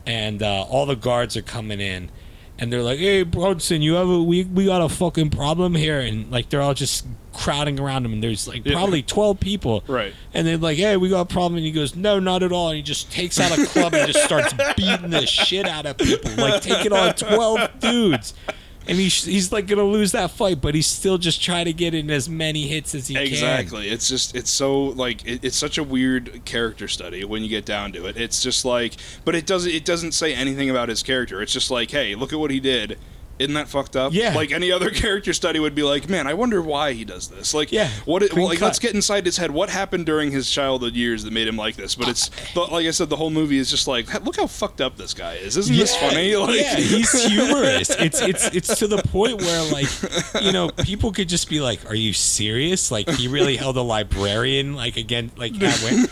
[SPEAKER 2] and all the guards are coming in, and they're like, "Hey, Bronson, we got a fucking problem here," and like they're all just crowding around him, and there's like probably 12 people,
[SPEAKER 1] right?
[SPEAKER 2] And they're like, "Hey, we got a problem," and he goes, "No, not at all," and he just takes out a club and just starts beating the shit out of people, like taking on 12 dudes. And he's like gonna lose that fight, but he's still just trying to get in as many hits as he can.
[SPEAKER 1] Exactly. It's so like it's such a weird character study when you get down to it. It's just like, but it doesn't say anything about his character. It's just like, hey, look at what he did. Isn't that fucked up?
[SPEAKER 2] Yeah.
[SPEAKER 1] Like any other character study would be like, man, I wonder why he does this. Like,
[SPEAKER 2] yeah.
[SPEAKER 1] Let's get inside his head. What happened during his childhood years that made him like this? But like I said, the whole movie is just like, look how fucked up this guy is. Isn't this funny? Like,
[SPEAKER 2] yeah, he's humorous. It's to the point where like, people could just be like, are you serious? Like he really held a librarian like again like that way.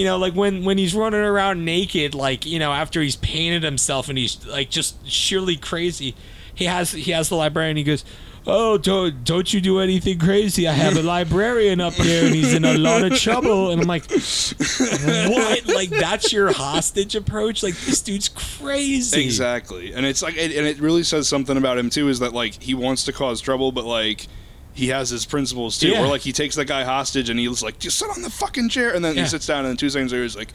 [SPEAKER 2] Like when he's running around naked, like after he's painted himself and he's like just sheerly crazy. He has the librarian. He goes, "Oh, don't you do anything crazy? I have a librarian up here, and he's in a lot of trouble." And I'm like, "What? Like that's your hostage approach? Like this dude's crazy."
[SPEAKER 1] Exactly, and it's like, and it really says something about him too. Is that like he wants to cause trouble, but like he has his principles too.
[SPEAKER 2] Yeah.
[SPEAKER 1] Where like he takes that guy hostage, and he's like, "Just sit on the fucking chair," and then he sits down, and then 2 seconds later, he's like,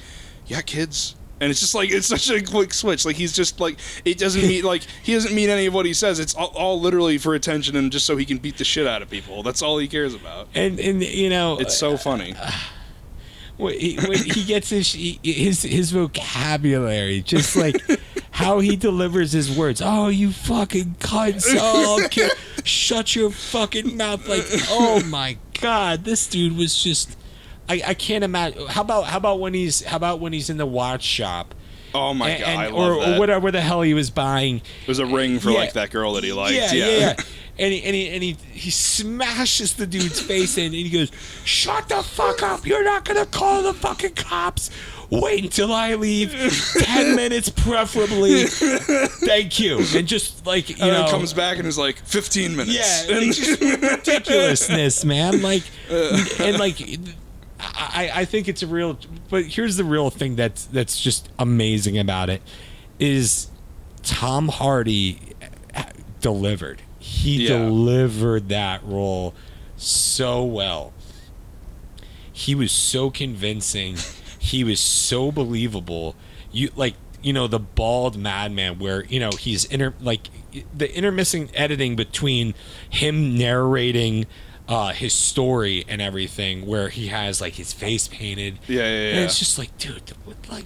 [SPEAKER 1] "Yeah, kids." And it's just like, it's such a quick switch. Like, he's just like, it doesn't mean, like, he doesn't mean any of what he says. It's all literally for attention and just so he can beat the shit out of people. That's all he cares about.
[SPEAKER 2] And
[SPEAKER 1] it's so funny.
[SPEAKER 2] When he gets his vocabulary, just like how he delivers his words. "Oh, you fucking cunts. Oh, shut your fucking mouth." Like, oh my God, this dude was just... I can't imagine. How about when he's in the watch shop?
[SPEAKER 1] Oh my God, I love that.
[SPEAKER 2] Or whatever the hell he was buying.
[SPEAKER 1] It was a ring for like that girl that he liked.
[SPEAKER 2] Yeah. And he smashes the dude's face in, and he goes, "Shut the fuck up! You're not gonna call the fucking cops. Wait until I leave. 10 minutes preferably. Thank you." And just like
[SPEAKER 1] and then comes back and is like 15 minutes.
[SPEAKER 2] Yeah, like, just ridiculousness, man. Like and like. I think it's a real, but here's the real thing that's just amazing about it is Tom Hardy delivered. He delivered that role so well. He was so convincing. He was so believable. The bald madman where he's the intermissing editing between him narrating his story and everything, where he has like his face painted. And it's just like, dude,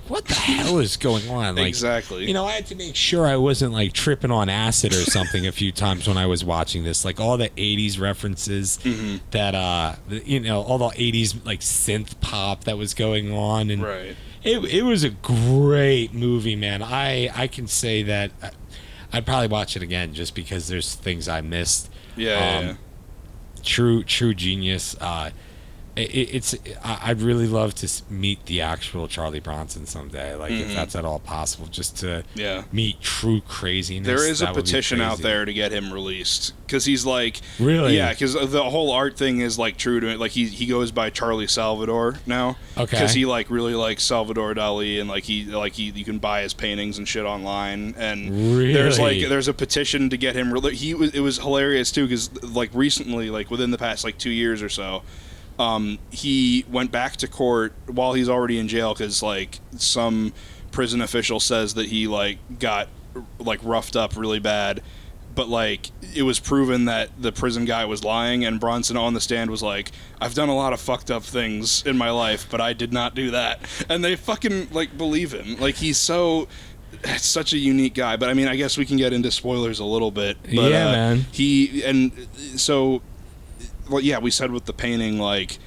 [SPEAKER 2] what the hell is going on? Like,
[SPEAKER 1] exactly.
[SPEAKER 2] I had to make sure I wasn't like tripping on acid or something a few times when I was watching this. Like all the 80s references that all the 80s like synth pop that was going on, and it was a great movie, man. I can say that I'd probably watch it again just because there's things I missed. True genius. I'd really love to meet the actual Charlie Bronson someday, like if that's at all possible, just to meet true craziness.
[SPEAKER 1] There is a petition out there to get him released because he's like,
[SPEAKER 2] really,
[SPEAKER 1] because the whole art thing is like true to it. Like he goes by Charlie Salvador now, because he like really likes Salvador Dali, and you can buy his paintings and shit online, and there's a petition to get him. It was hilarious too, because like recently, like within the past like 2 years or so. He went back to court while he's already in jail because like some prison official says that he like got like roughed up really bad, but like it was proven that the prison guy was lying, and Bronson on the stand was like, "I've done a lot of fucked up things in my life, but I did not do that," and they fucking like believe him. Like he's such a unique guy. But I mean, I guess we can get into spoilers a little bit. But,
[SPEAKER 2] man.
[SPEAKER 1] Well, yeah, we said with the painting, like,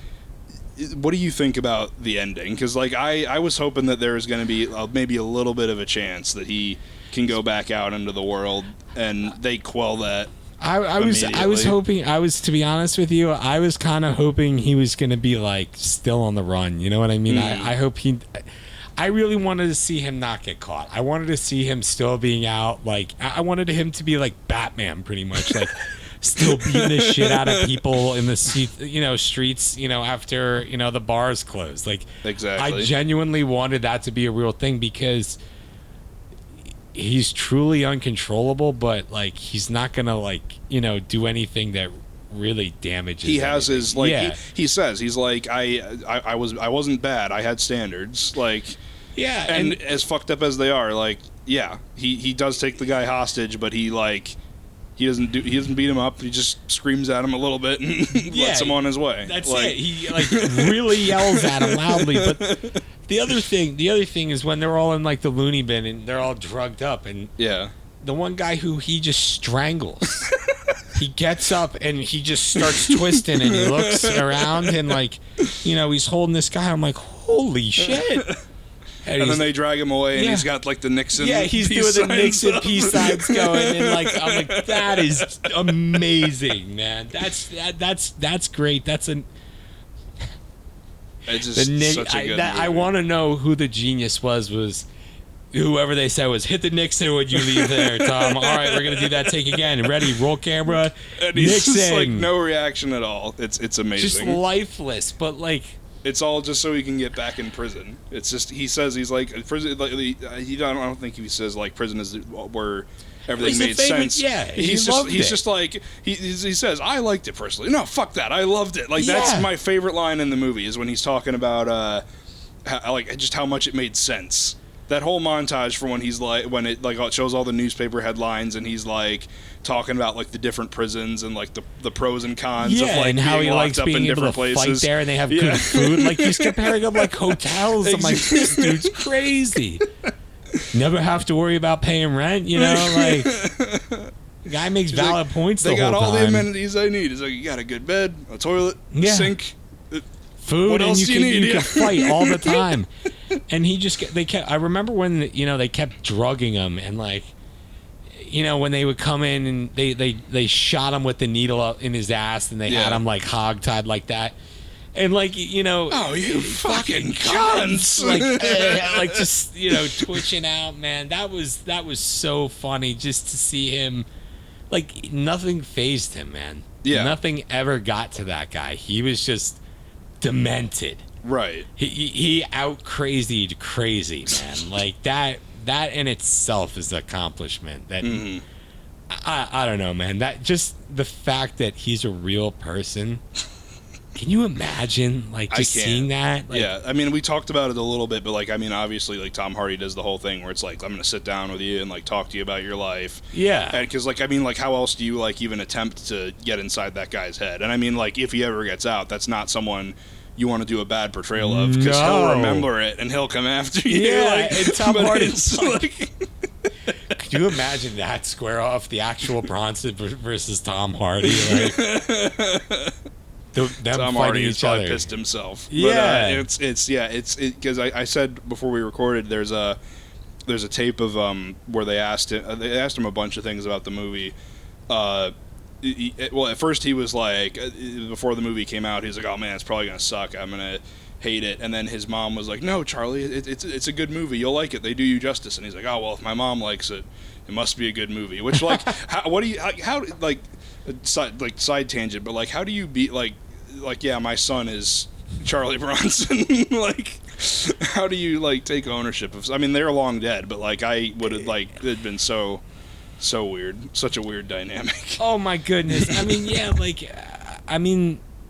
[SPEAKER 1] what do you think about the ending? Because, like, I was hoping that there was going to be maybe a little bit of a chance that he can go back out into the world, and they quell that.
[SPEAKER 2] I was hoping, to be honest with you, I was kind of hoping he was going to be, like, still on the run. You know what I mean? I hope I really wanted to see him not get caught. I wanted to see him still being out. Like, I wanted him to be like Batman, pretty much. Like, still beating the shit out of people in the streets, after, the bars closed. Like,
[SPEAKER 1] exactly.
[SPEAKER 2] I genuinely wanted that to be a real thing because, he's truly uncontrollable, but like he's not gonna like do anything that really damages.
[SPEAKER 1] He has
[SPEAKER 2] anything.
[SPEAKER 1] his like
[SPEAKER 2] yeah.
[SPEAKER 1] he says he's like I wasn't bad. I had standards like.
[SPEAKER 2] Yeah,
[SPEAKER 1] and as fucked up as they are, like he does take the guy hostage, but he doesn't beat him up. He just screams at him a little bit and lets him on his way.
[SPEAKER 2] That's it. He really yells at him loudly. But the other thing is when they're all in like the loony bin and they're all drugged up, and the one guy who he just strangles. He gets up and he just starts twisting and he looks around and he's holding this guy. I'm like, holy shit.
[SPEAKER 1] And then they drag him away, and he's got like the Nixon.
[SPEAKER 2] Yeah, he's doing the Nixon peace signs going, and I'm like, that is amazing, man. That's great. That's such a good movie. I want to know who the genius was whoever they said was hit the Nixon when you leave there, Tom. All right, we're gonna do that take again. Ready? Roll camera.
[SPEAKER 1] And he's
[SPEAKER 2] Nixon.
[SPEAKER 1] just like no reaction at all. It's amazing.
[SPEAKER 2] Just lifeless, but like.
[SPEAKER 1] It's all just so he can get back in prison. It's just he says he's like prison. Like, I don't think he says like prison is where everything made sense.
[SPEAKER 2] Yeah,
[SPEAKER 1] he's just like he says I liked it personally. No, fuck that. I loved it. Like that's my favorite line in the movie is when he's talking about how much it made sense. That whole montage for when he's like when it shows all the newspaper headlines and he's like talking about like the different prisons and like the pros and cons of like
[SPEAKER 2] and how he likes being able to fight there and they have good food. Like he's comparing them like hotels. I'm like, this dude's crazy. Never have to worry about paying rent. Like the guy makes valid points.
[SPEAKER 1] They got all
[SPEAKER 2] time.
[SPEAKER 1] the amenities I need. It's like you got a good bed, a toilet, a sink.
[SPEAKER 2] Food,
[SPEAKER 1] what
[SPEAKER 2] and
[SPEAKER 1] else
[SPEAKER 2] you can fight all the time. And I remember when they kept drugging him and when they would come in and they shot him with the needle up in his ass and they had him like hogtied like that. And oh,
[SPEAKER 1] you fucking cunts!
[SPEAKER 2] Just twitching out, man. That was so funny just to see him. Like nothing fazed him, man.
[SPEAKER 1] Yeah,
[SPEAKER 2] nothing ever got to that guy. He was just demented.
[SPEAKER 1] Right.
[SPEAKER 2] He out crazied crazy, man. Like that in itself is an accomplishment. That I don't know, man. That just the fact that he's a real person. Can you imagine seeing that?
[SPEAKER 1] Yeah, I mean, we talked about it a little bit, but obviously, Tom Hardy does the whole thing where it's like, I'm going to sit down with you and talk to you about your life.
[SPEAKER 2] Yeah.
[SPEAKER 1] And because how else do you even attempt to get inside that guy's head? And if he ever gets out, that's not someone you want to do a bad portrayal of because he'll remember it and he'll come after you.
[SPEAKER 2] Yeah, and Tom Hardy's could you imagine that square off the actual Bronson versus Tom Hardy?
[SPEAKER 1] Tom Hardy has probably pissed himself.
[SPEAKER 2] Yeah,
[SPEAKER 1] but, it's because I said before we recorded there's a tape of where they asked him a bunch of things about the movie. At first he was like, before the movie came out, he was like, oh man, it's probably gonna suck. I'm gonna hate it. And then his mom was like, no, Charlie, it's a good movie. You'll like it. They do you justice. And he's like, oh well, if my mom likes it, it must be a good movie. Which side tangent, but how do you beat yeah, my son is Charlie Bronson. How do you take ownership of? I mean, they're long dead, but I would have it'd been so weird, such a weird dynamic.
[SPEAKER 2] Oh my goodness. I mean, yeah,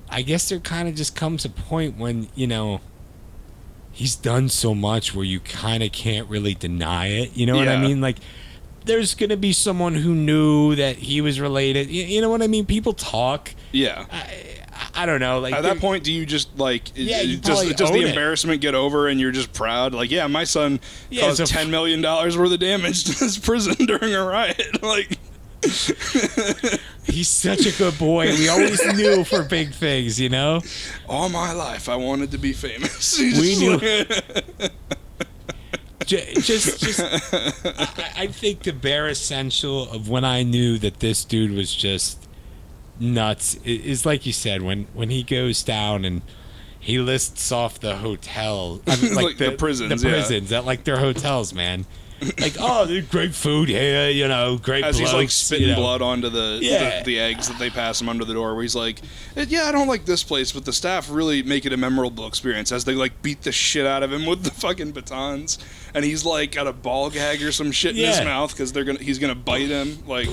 [SPEAKER 2] I guess there kind of just comes a point when he's done so much where you kind of can't really deny it. You know what I mean? There's gonna be someone who knew that he was related. You know what I mean? People talk.
[SPEAKER 1] Yeah.
[SPEAKER 2] I don't know.
[SPEAKER 1] At that point, do you just does the embarrassment get over and you're just proud? Yeah, my son caused $10 million worth of damage to this prison during a riot.
[SPEAKER 2] He's such a good boy. We always knew for big things,
[SPEAKER 1] All my life, I wanted to be famous.
[SPEAKER 2] We knew. I think the bare essential of when I knew that this dude was just nuts is like you said, when he goes down and he lists off the hotel,
[SPEAKER 1] the prisons,
[SPEAKER 2] at their hotels, man. Like, oh, there's great food here, you know, great
[SPEAKER 1] As
[SPEAKER 2] blokes,
[SPEAKER 1] he's like spitting
[SPEAKER 2] you know.
[SPEAKER 1] blood onto the eggs that they pass him under the door, where he's like, yeah, I don't like this place, but the staff really make it a memorable experience as they like beat the shit out of him with the fucking batons, and he's like got a ball gag or some shit in his mouth because he's gonna bite him. Like,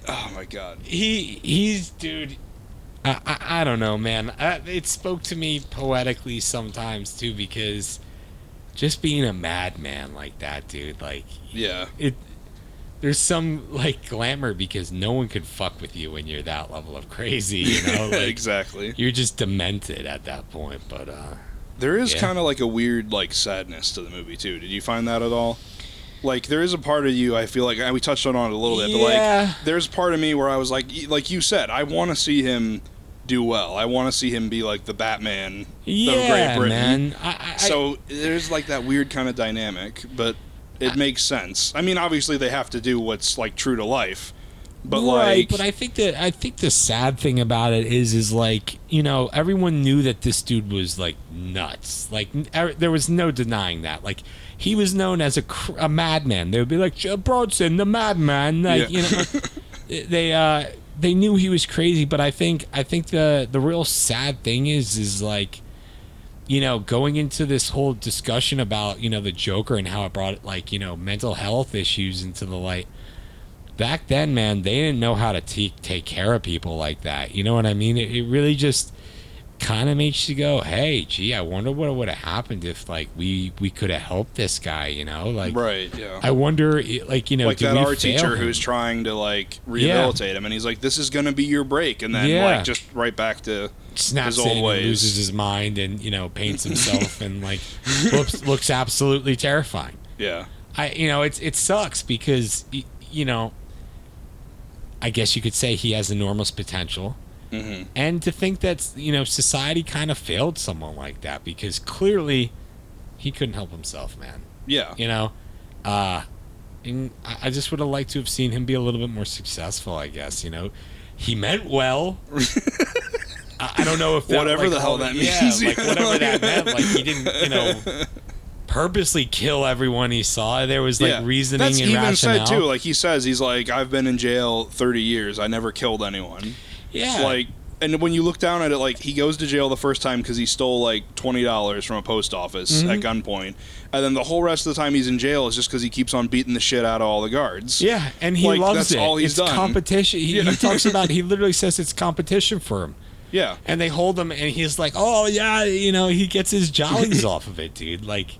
[SPEAKER 1] oh my god,
[SPEAKER 2] he's dude. I don't know, man. It spoke to me poetically sometimes too, because just being a madman like that, dude, like,
[SPEAKER 1] yeah,
[SPEAKER 2] there's some like glamour because no one can fuck with you when you're that level of crazy, you know? Like,
[SPEAKER 1] exactly.
[SPEAKER 2] You're just demented at that point. But
[SPEAKER 1] there is kind of like a weird like sadness to the movie too. Did you find that at all? Like, there is a part of you, I feel like, we touched on it a little bit, but like, there's part of me where I was like you said, I want to see him do well. I want to see him be like the Batman of Great Britain.
[SPEAKER 2] Man.
[SPEAKER 1] So there's like that weird kind of dynamic, but it makes sense. I mean, obviously they have to do what's like true to life, but
[SPEAKER 2] right. But I think the sad thing about it is like, you know, everyone knew that this dude was like nuts. Like, there was no denying that. Like, he was known as a madman. They would be like, Bronson, the madman. Like, you know, they knew he was crazy. But I think the real sad thing is like, you know, going into this whole discussion about, you know, the Joker and how it brought, like, you know, mental health issues into the light. Back then, man, they didn't know how to take care of people like that. You know what I mean? It really just kind of makes you go, hey, gee, I wonder what would have happened if, like, we could have helped this guy, you know? Like,
[SPEAKER 1] right, yeah.
[SPEAKER 2] I wonder, like, you know,
[SPEAKER 1] like that art teacher who's trying to, like, rehabilitate him, and he's like, this is going to be your break, and then, like, just right back to
[SPEAKER 2] snaps
[SPEAKER 1] his old ways.
[SPEAKER 2] And loses his mind and, you know, paints himself and, like, looks absolutely terrifying.
[SPEAKER 1] Yeah.
[SPEAKER 2] You know, it sucks because, you know, I guess you could say he has enormous potential. Mm-hmm. And to think that, you know, society kind of failed someone like that, because clearly he couldn't help himself, man.
[SPEAKER 1] Yeah.
[SPEAKER 2] You know, and I just would have liked to have seen him be a little bit more successful, I guess. You know, he meant well. I don't know if that,
[SPEAKER 1] whatever
[SPEAKER 2] like,
[SPEAKER 1] the hell that means.
[SPEAKER 2] Yeah, like whatever that meant. Like, he didn't, you know, purposely kill everyone he saw. There was like reasoning and rationale.
[SPEAKER 1] That's even said too. Like, he says, he's like, I've been in jail 30 years. I never killed anyone.
[SPEAKER 2] Yeah.
[SPEAKER 1] Like, and when you look down at it, like, he goes to jail the first time because he stole like $20 from a post office at gunpoint, and then the whole rest of the time he's in jail is just because he keeps on beating the shit out of all the guards.
[SPEAKER 2] Yeah, and he
[SPEAKER 1] like,
[SPEAKER 2] loves
[SPEAKER 1] that's
[SPEAKER 2] it.
[SPEAKER 1] All he's
[SPEAKER 2] it's
[SPEAKER 1] done.
[SPEAKER 2] Competition. He talks about. He literally says it's competition for him.
[SPEAKER 1] Yeah.
[SPEAKER 2] And they hold him, and he's like, "Oh yeah," you know, he gets his jollies off of it, dude. Like,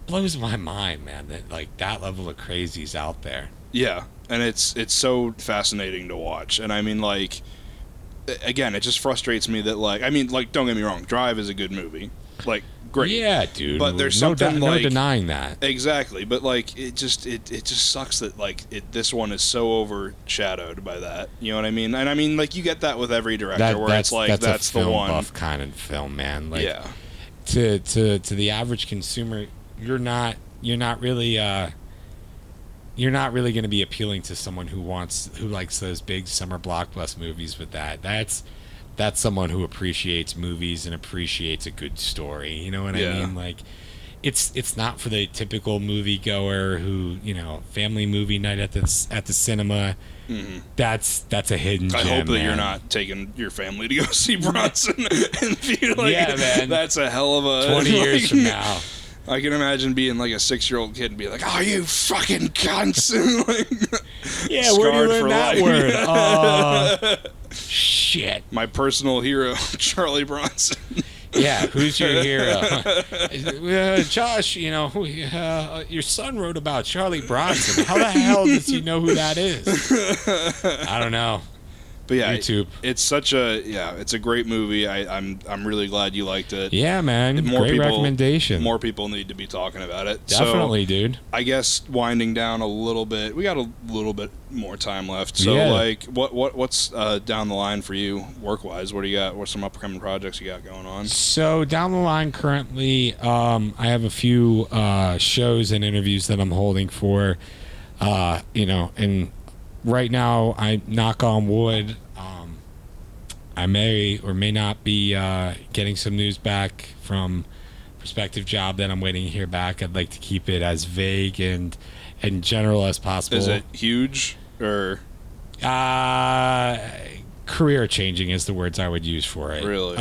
[SPEAKER 2] blows my mind, man. That like that level of crazy's out there.
[SPEAKER 1] Yeah, and it's so fascinating to watch, and I mean, like, again, it just frustrates me that, like, I mean, like, don't get me wrong, Drive is a good movie, like, great.
[SPEAKER 2] Yeah, dude.
[SPEAKER 1] But there's something
[SPEAKER 2] no
[SPEAKER 1] like
[SPEAKER 2] denying that.
[SPEAKER 1] Exactly, but like it just sucks that like this one is so overshadowed by that. You know what I mean? And I mean, like, you get that with every director where it's like that's
[SPEAKER 2] a film
[SPEAKER 1] the one
[SPEAKER 2] buff kind of film, man. Like,
[SPEAKER 1] yeah.
[SPEAKER 2] To the average consumer, you're not really going to be appealing to someone who likes those big summer blockbuster movies with that. That's someone who appreciates movies and appreciates a good story. You know what I mean? Like, it's not for the typical moviegoer who, you know, family movie night at the cinema. Mm-hmm. That's a hidden gem.
[SPEAKER 1] I hope that
[SPEAKER 2] man.
[SPEAKER 1] you're not taking your family to go see Bronson and feel like,
[SPEAKER 2] yeah, man.
[SPEAKER 1] That's a hell of a
[SPEAKER 2] 20 years from now.
[SPEAKER 1] I can imagine being like a 6-year-old kid and be like, "Oh, you fucking cunts!" And like,
[SPEAKER 2] yeah, where do you learn that word? Shit.
[SPEAKER 1] My personal hero, Charlie Bronson.
[SPEAKER 2] Yeah, who's your hero? Josh, you know, your son wrote about Charlie Bronson. How the hell does he know who that is? I don't know.
[SPEAKER 1] But yeah,
[SPEAKER 2] YouTube.
[SPEAKER 1] It's such it's a great movie. I'm really glad you liked it.
[SPEAKER 2] Yeah, man. Great recommendation.
[SPEAKER 1] More people need to be talking about it.
[SPEAKER 2] Definitely,
[SPEAKER 1] so,
[SPEAKER 2] dusome
[SPEAKER 1] I guess winding down a little bit. We got a little bit more time left. So like, what's down the line for you work wise? What do you got? What's some upcoming projects you got going on?
[SPEAKER 2] So down the line currently, I have a few shows and interviews that I'm holding for. You know, and right now, I knock on wood. I may or may not be getting some news back from prospective job that I'm waiting to hear back. I'd like to keep it as vague and general as possible.
[SPEAKER 1] Is it huge or?
[SPEAKER 2] Career changing is the words I would use for it.
[SPEAKER 1] Really?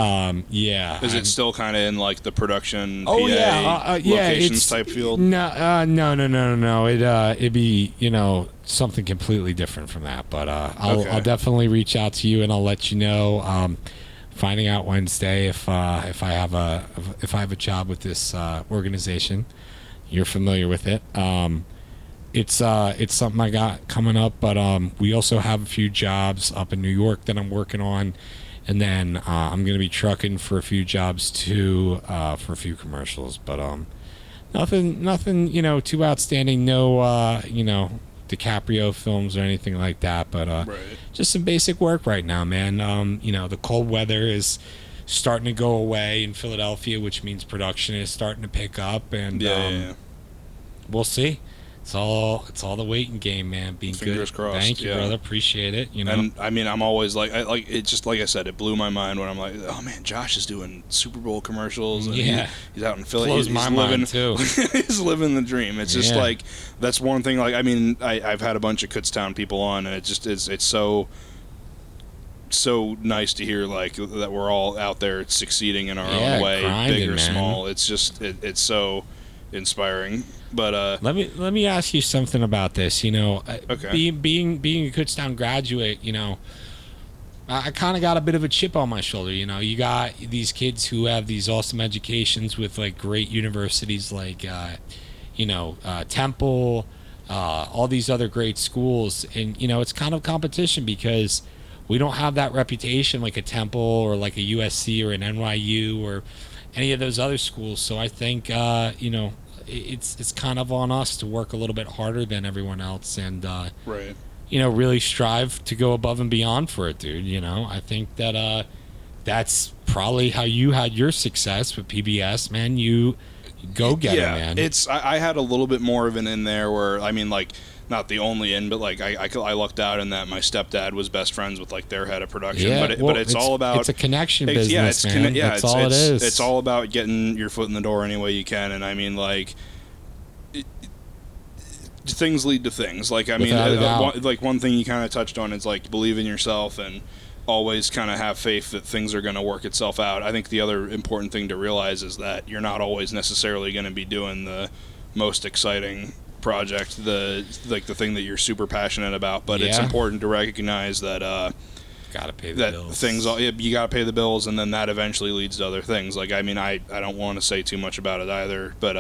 [SPEAKER 2] Yeah.
[SPEAKER 1] Is it still kind of in like the production PA
[SPEAKER 2] locations
[SPEAKER 1] type field?
[SPEAKER 2] No. It'd be something completely different from that. But I'll definitely reach out to you and I'll let you know. Finding out Wednesday if I have a job with this organization. You're familiar with it. It's something I got coming up, but we also have a few jobs up in New York that I'm working on, and then I'm gonna be trucking for a few jobs too, for a few commercials. But nothing too outstanding. No DiCaprio films or anything like that. But
[SPEAKER 1] right.
[SPEAKER 2] Just some basic work right now, man. The cold weather is starting to go away in Philadelphia, which means production is starting to pick up, and we'll see. It's all the waiting game, man. Being
[SPEAKER 1] Fingers
[SPEAKER 2] good.
[SPEAKER 1] Crossed.
[SPEAKER 2] Thank you, brother. Appreciate it.
[SPEAKER 1] And I mean, I'm always like it. Just like I said, it blew my mind when I'm like, oh man, Josh is doing Super Bowl commercials. And he's out in Philly.
[SPEAKER 2] Blows my mind too.
[SPEAKER 1] He's living the dream. It's just like that's one thing. Like I mean, I've had a bunch of Kutztown people on, and it just is. It's so nice to hear like that we're all out there succeeding in our own way,
[SPEAKER 2] grinding,
[SPEAKER 1] big or
[SPEAKER 2] man.
[SPEAKER 1] small. It's just it's so inspiring. But
[SPEAKER 2] let me ask you something about this. Being a Kutztown graduate, I kind of got a bit of a chip on my shoulder. You got these kids who have these awesome educations with like great universities like Temple, all these other great schools, and it's kind of competition because we don't have that reputation like a Temple or like a USC or an NYU or any of those other schools. So I think it's kind of on us to work a little bit harder than everyone else and
[SPEAKER 1] right.
[SPEAKER 2] Really strive to go above and beyond for it, dude. I think that that's probably how you had your success with PBS, man. You go get it, man.
[SPEAKER 1] I had a little bit more of an in there where I mean like not the only in, but like I lucked out in that my stepdad was best friends with like their head of production. But it's all about
[SPEAKER 2] it's a connection business, man. That's all it is.
[SPEAKER 1] It's all about getting your foot in the door any way you can, and I mean like things lead to things. Like I mean, one thing you kind of touched on is like believe in yourself and always kind of have faith that things are going to work itself out. I think the other important thing to realize is that you're not always necessarily going to be doing the most exciting project, the thing that you're super passionate about, but it's important to recognize that
[SPEAKER 2] gotta pay the bills.
[SPEAKER 1] You gotta pay the bills, and then that eventually leads to other things. Like I mean, I don't want to say too much about it either, but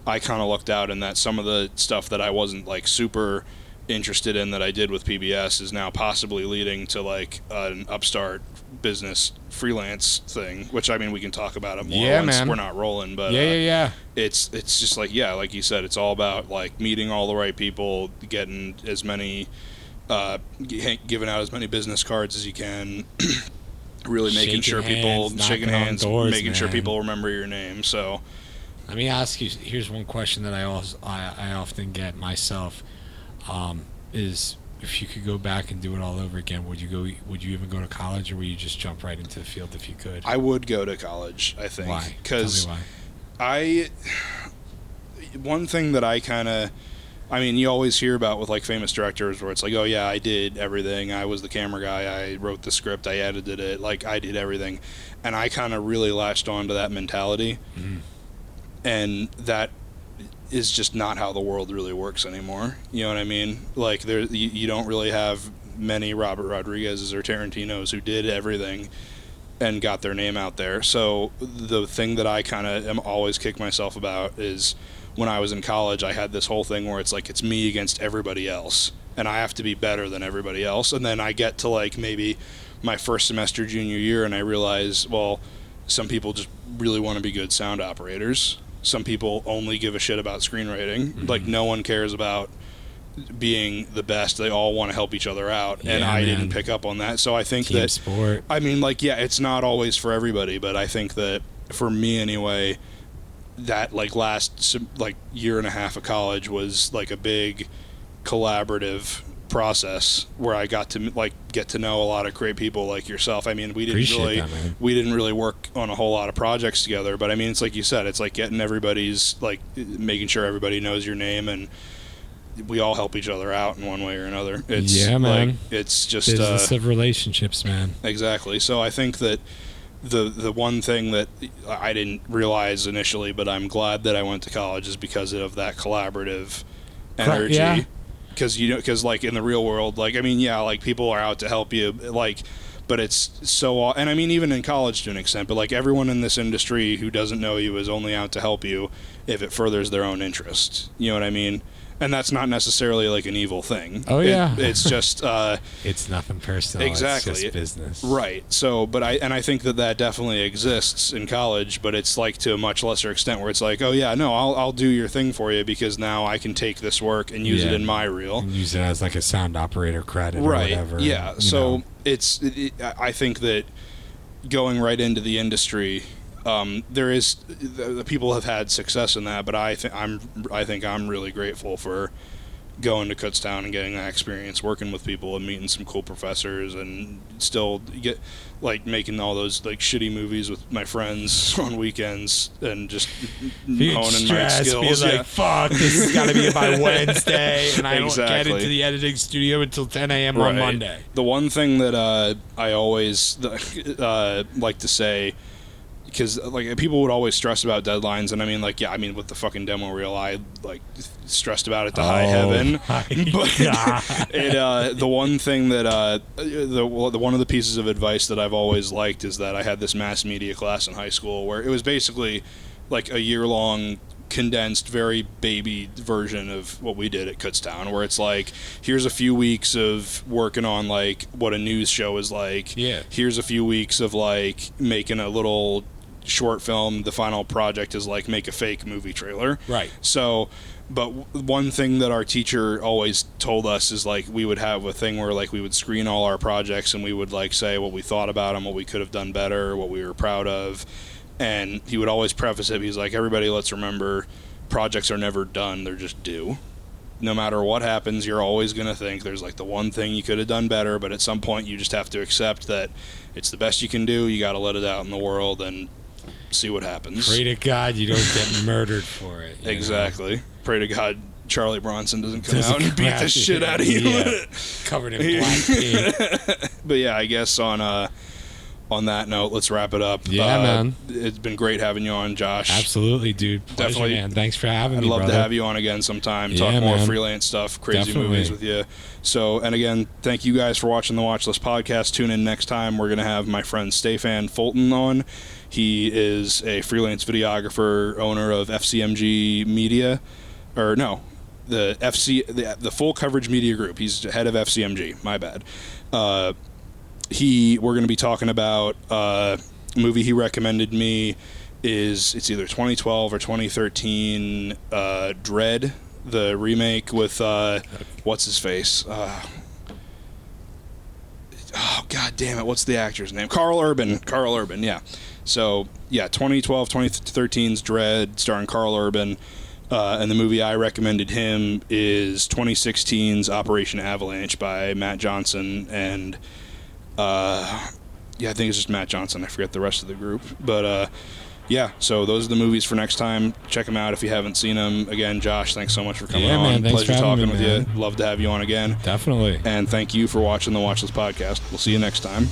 [SPEAKER 1] I kind of lucked out in that some of the stuff that I wasn't like super interested in that I did with PBS is now possibly leading to like an upstart business freelance thing, which I mean we can talk about it more once we're not rolling, but it's just like like you said, it's all about like meeting all the right people, getting as many giving out as many business cards as you can, really making sure people shaking hands, making sure people remember your name. So
[SPEAKER 2] let me ask you, here's one question that I often get myself, is if you could go back and do it all over again, would you even go to college, or would you just jump right into the field if you could?
[SPEAKER 1] I would go to college, I think.
[SPEAKER 2] Why?
[SPEAKER 1] Because
[SPEAKER 2] Tell me why.
[SPEAKER 1] One thing that I mean, you always hear about with like famous directors where it's like, oh yeah, I did everything. I was the camera guy. I wrote the script. I edited it. Like I did everything. And I kind of really latched on to that mentality. Mm. And that is just not how the world really works anymore. You know what I mean? Like you don't really have many Robert Rodriguez's or Tarantino's who did everything and got their name out there. So the thing that I kind of am always kick myself about is when I was in college, I had this whole thing where it's like it's me against everybody else, and I have to be better than everybody else. And then I get to like maybe my first semester junior year, and I realize, well, some people just really want to be good sound operators. Some people only give a shit about screenwriting. Mm-hmm. Like no one cares about being the best. They all want to help each other out, and I didn't pick up on that. So I think
[SPEAKER 2] Team sport.
[SPEAKER 1] I mean, like, yeah, it's not always for everybody, but I think that for me anyway, that like last like year and a half of college was like a big collaborative process where I got to like get to know a lot of great people like yourself. I mean, we didn't really work on a whole lot of projects together, but I mean, it's like you said, it's like getting everybody's, like, making sure everybody knows your name, and we all help each other out in one way or another. It's
[SPEAKER 2] man.
[SPEAKER 1] Like, it's just
[SPEAKER 2] business of relationships, man.
[SPEAKER 1] Exactly. So I think that the one thing that I didn't realize initially, but I'm glad that I went to college, is because of that collaborative energy.
[SPEAKER 2] Yeah.
[SPEAKER 1] Because like in the real world, like, I mean, yeah, like people are out to help you, like, but it's so, and I mean, even in college to an extent, but like everyone in this industry who doesn't know you is only out to help you if it furthers their own interest. You know what I mean? And that's not necessarily like an evil thing.
[SPEAKER 2] Oh yeah,
[SPEAKER 1] it's just
[SPEAKER 2] it's nothing personal.
[SPEAKER 1] Exactly,
[SPEAKER 2] it's just business.
[SPEAKER 1] Right. So, but I think that definitely exists in college, but it's like to a much lesser extent, where it's like, oh yeah, no, I'll do your thing for you because now I can take this work and use it in my reel, and
[SPEAKER 2] use it as like a sound operator credit or whatever.
[SPEAKER 1] Yeah. So I think that going right into the industry. There is the people have had success in that, but I think I'm really grateful for going to Kutztown and getting that experience, working with people and meeting some cool professors, and still get like making all those like shitty movies with my friends on weekends and just honing my skills.
[SPEAKER 2] Being like, fuck, this has got to be by Wednesday, and I don't get into the editing studio until 10 a.m. on Monday.
[SPEAKER 1] The one thing that I always like to say, because like people would always stress about deadlines, and I mean, like, yeah, I mean, with the fucking demo reel, I like stressed about it to high heaven. But the one thing that one of the pieces of advice that I've always liked is that I had this mass media class in high school where it was basically like a year-long condensed, very baby version of what we did at Kutztown, where it's like, here's a few weeks of working on like what a news show is like.
[SPEAKER 2] Yeah.
[SPEAKER 1] Here's a few weeks of like making a little short film. The final project is like make a fake movie trailer.
[SPEAKER 2] Right.
[SPEAKER 1] So, but one thing that our teacher always told us is like we would have a thing where like we would screen all our projects and we would like say what we thought about them, what we could have done better, what we were proud of. And he would always preface it. He's like, everybody, let's remember, projects are never done. They're just due. No matter what happens, you're always going to think there's like the one thing you could have done better, but at some point you just have to accept that it's the best you can do. You got to let it out in the world and see what happens.
[SPEAKER 2] Pray to God you don't get murdered for it.
[SPEAKER 1] Exactly. Pray to God Charlie Bronson doesn't come out and beat the shit out of you.
[SPEAKER 2] Yeah. Covered in black paint.
[SPEAKER 1] But yeah, I guess on that note, let's wrap it up.
[SPEAKER 2] Yeah, man.
[SPEAKER 1] It's been great having you on, Josh.
[SPEAKER 2] Absolutely, dude. Pleasure, definitely, man. Thanks for having me,
[SPEAKER 1] I'd love
[SPEAKER 2] brother.
[SPEAKER 1] to have you on again sometime. Talk more freelance stuff, crazy movies with you. So, and again, thank you guys for watching the Watchlist Podcast. Tune in next time. We're going to have my friend Stefan Fulton on. He is a freelance videographer, owner of FCMG Media. Or, no, the Full Coverage Media Group. He's head of FCMG. My bad. We're going to be talking about a movie he recommended me. It's either 2012 or 2013 Dredd, the remake with what's his face? Oh god damn it, what's the actor's name? Carl Urban, yeah. So yeah, 2012 2013's Dredd starring Carl Urban. And the movie I recommended him is 2016's Operation Avalanche by Matt Johnson and I think it's just Matt Johnson. I forget the rest of the group. But, so those are the movies for next time. Check them out if you haven't seen them. Again, Josh, thanks so much for coming on.
[SPEAKER 2] Man,
[SPEAKER 1] pleasure talking with
[SPEAKER 2] you.
[SPEAKER 1] Love to have you on again.
[SPEAKER 2] Definitely.
[SPEAKER 1] And thank you for watching the Watchlist Podcast. We'll see you next time.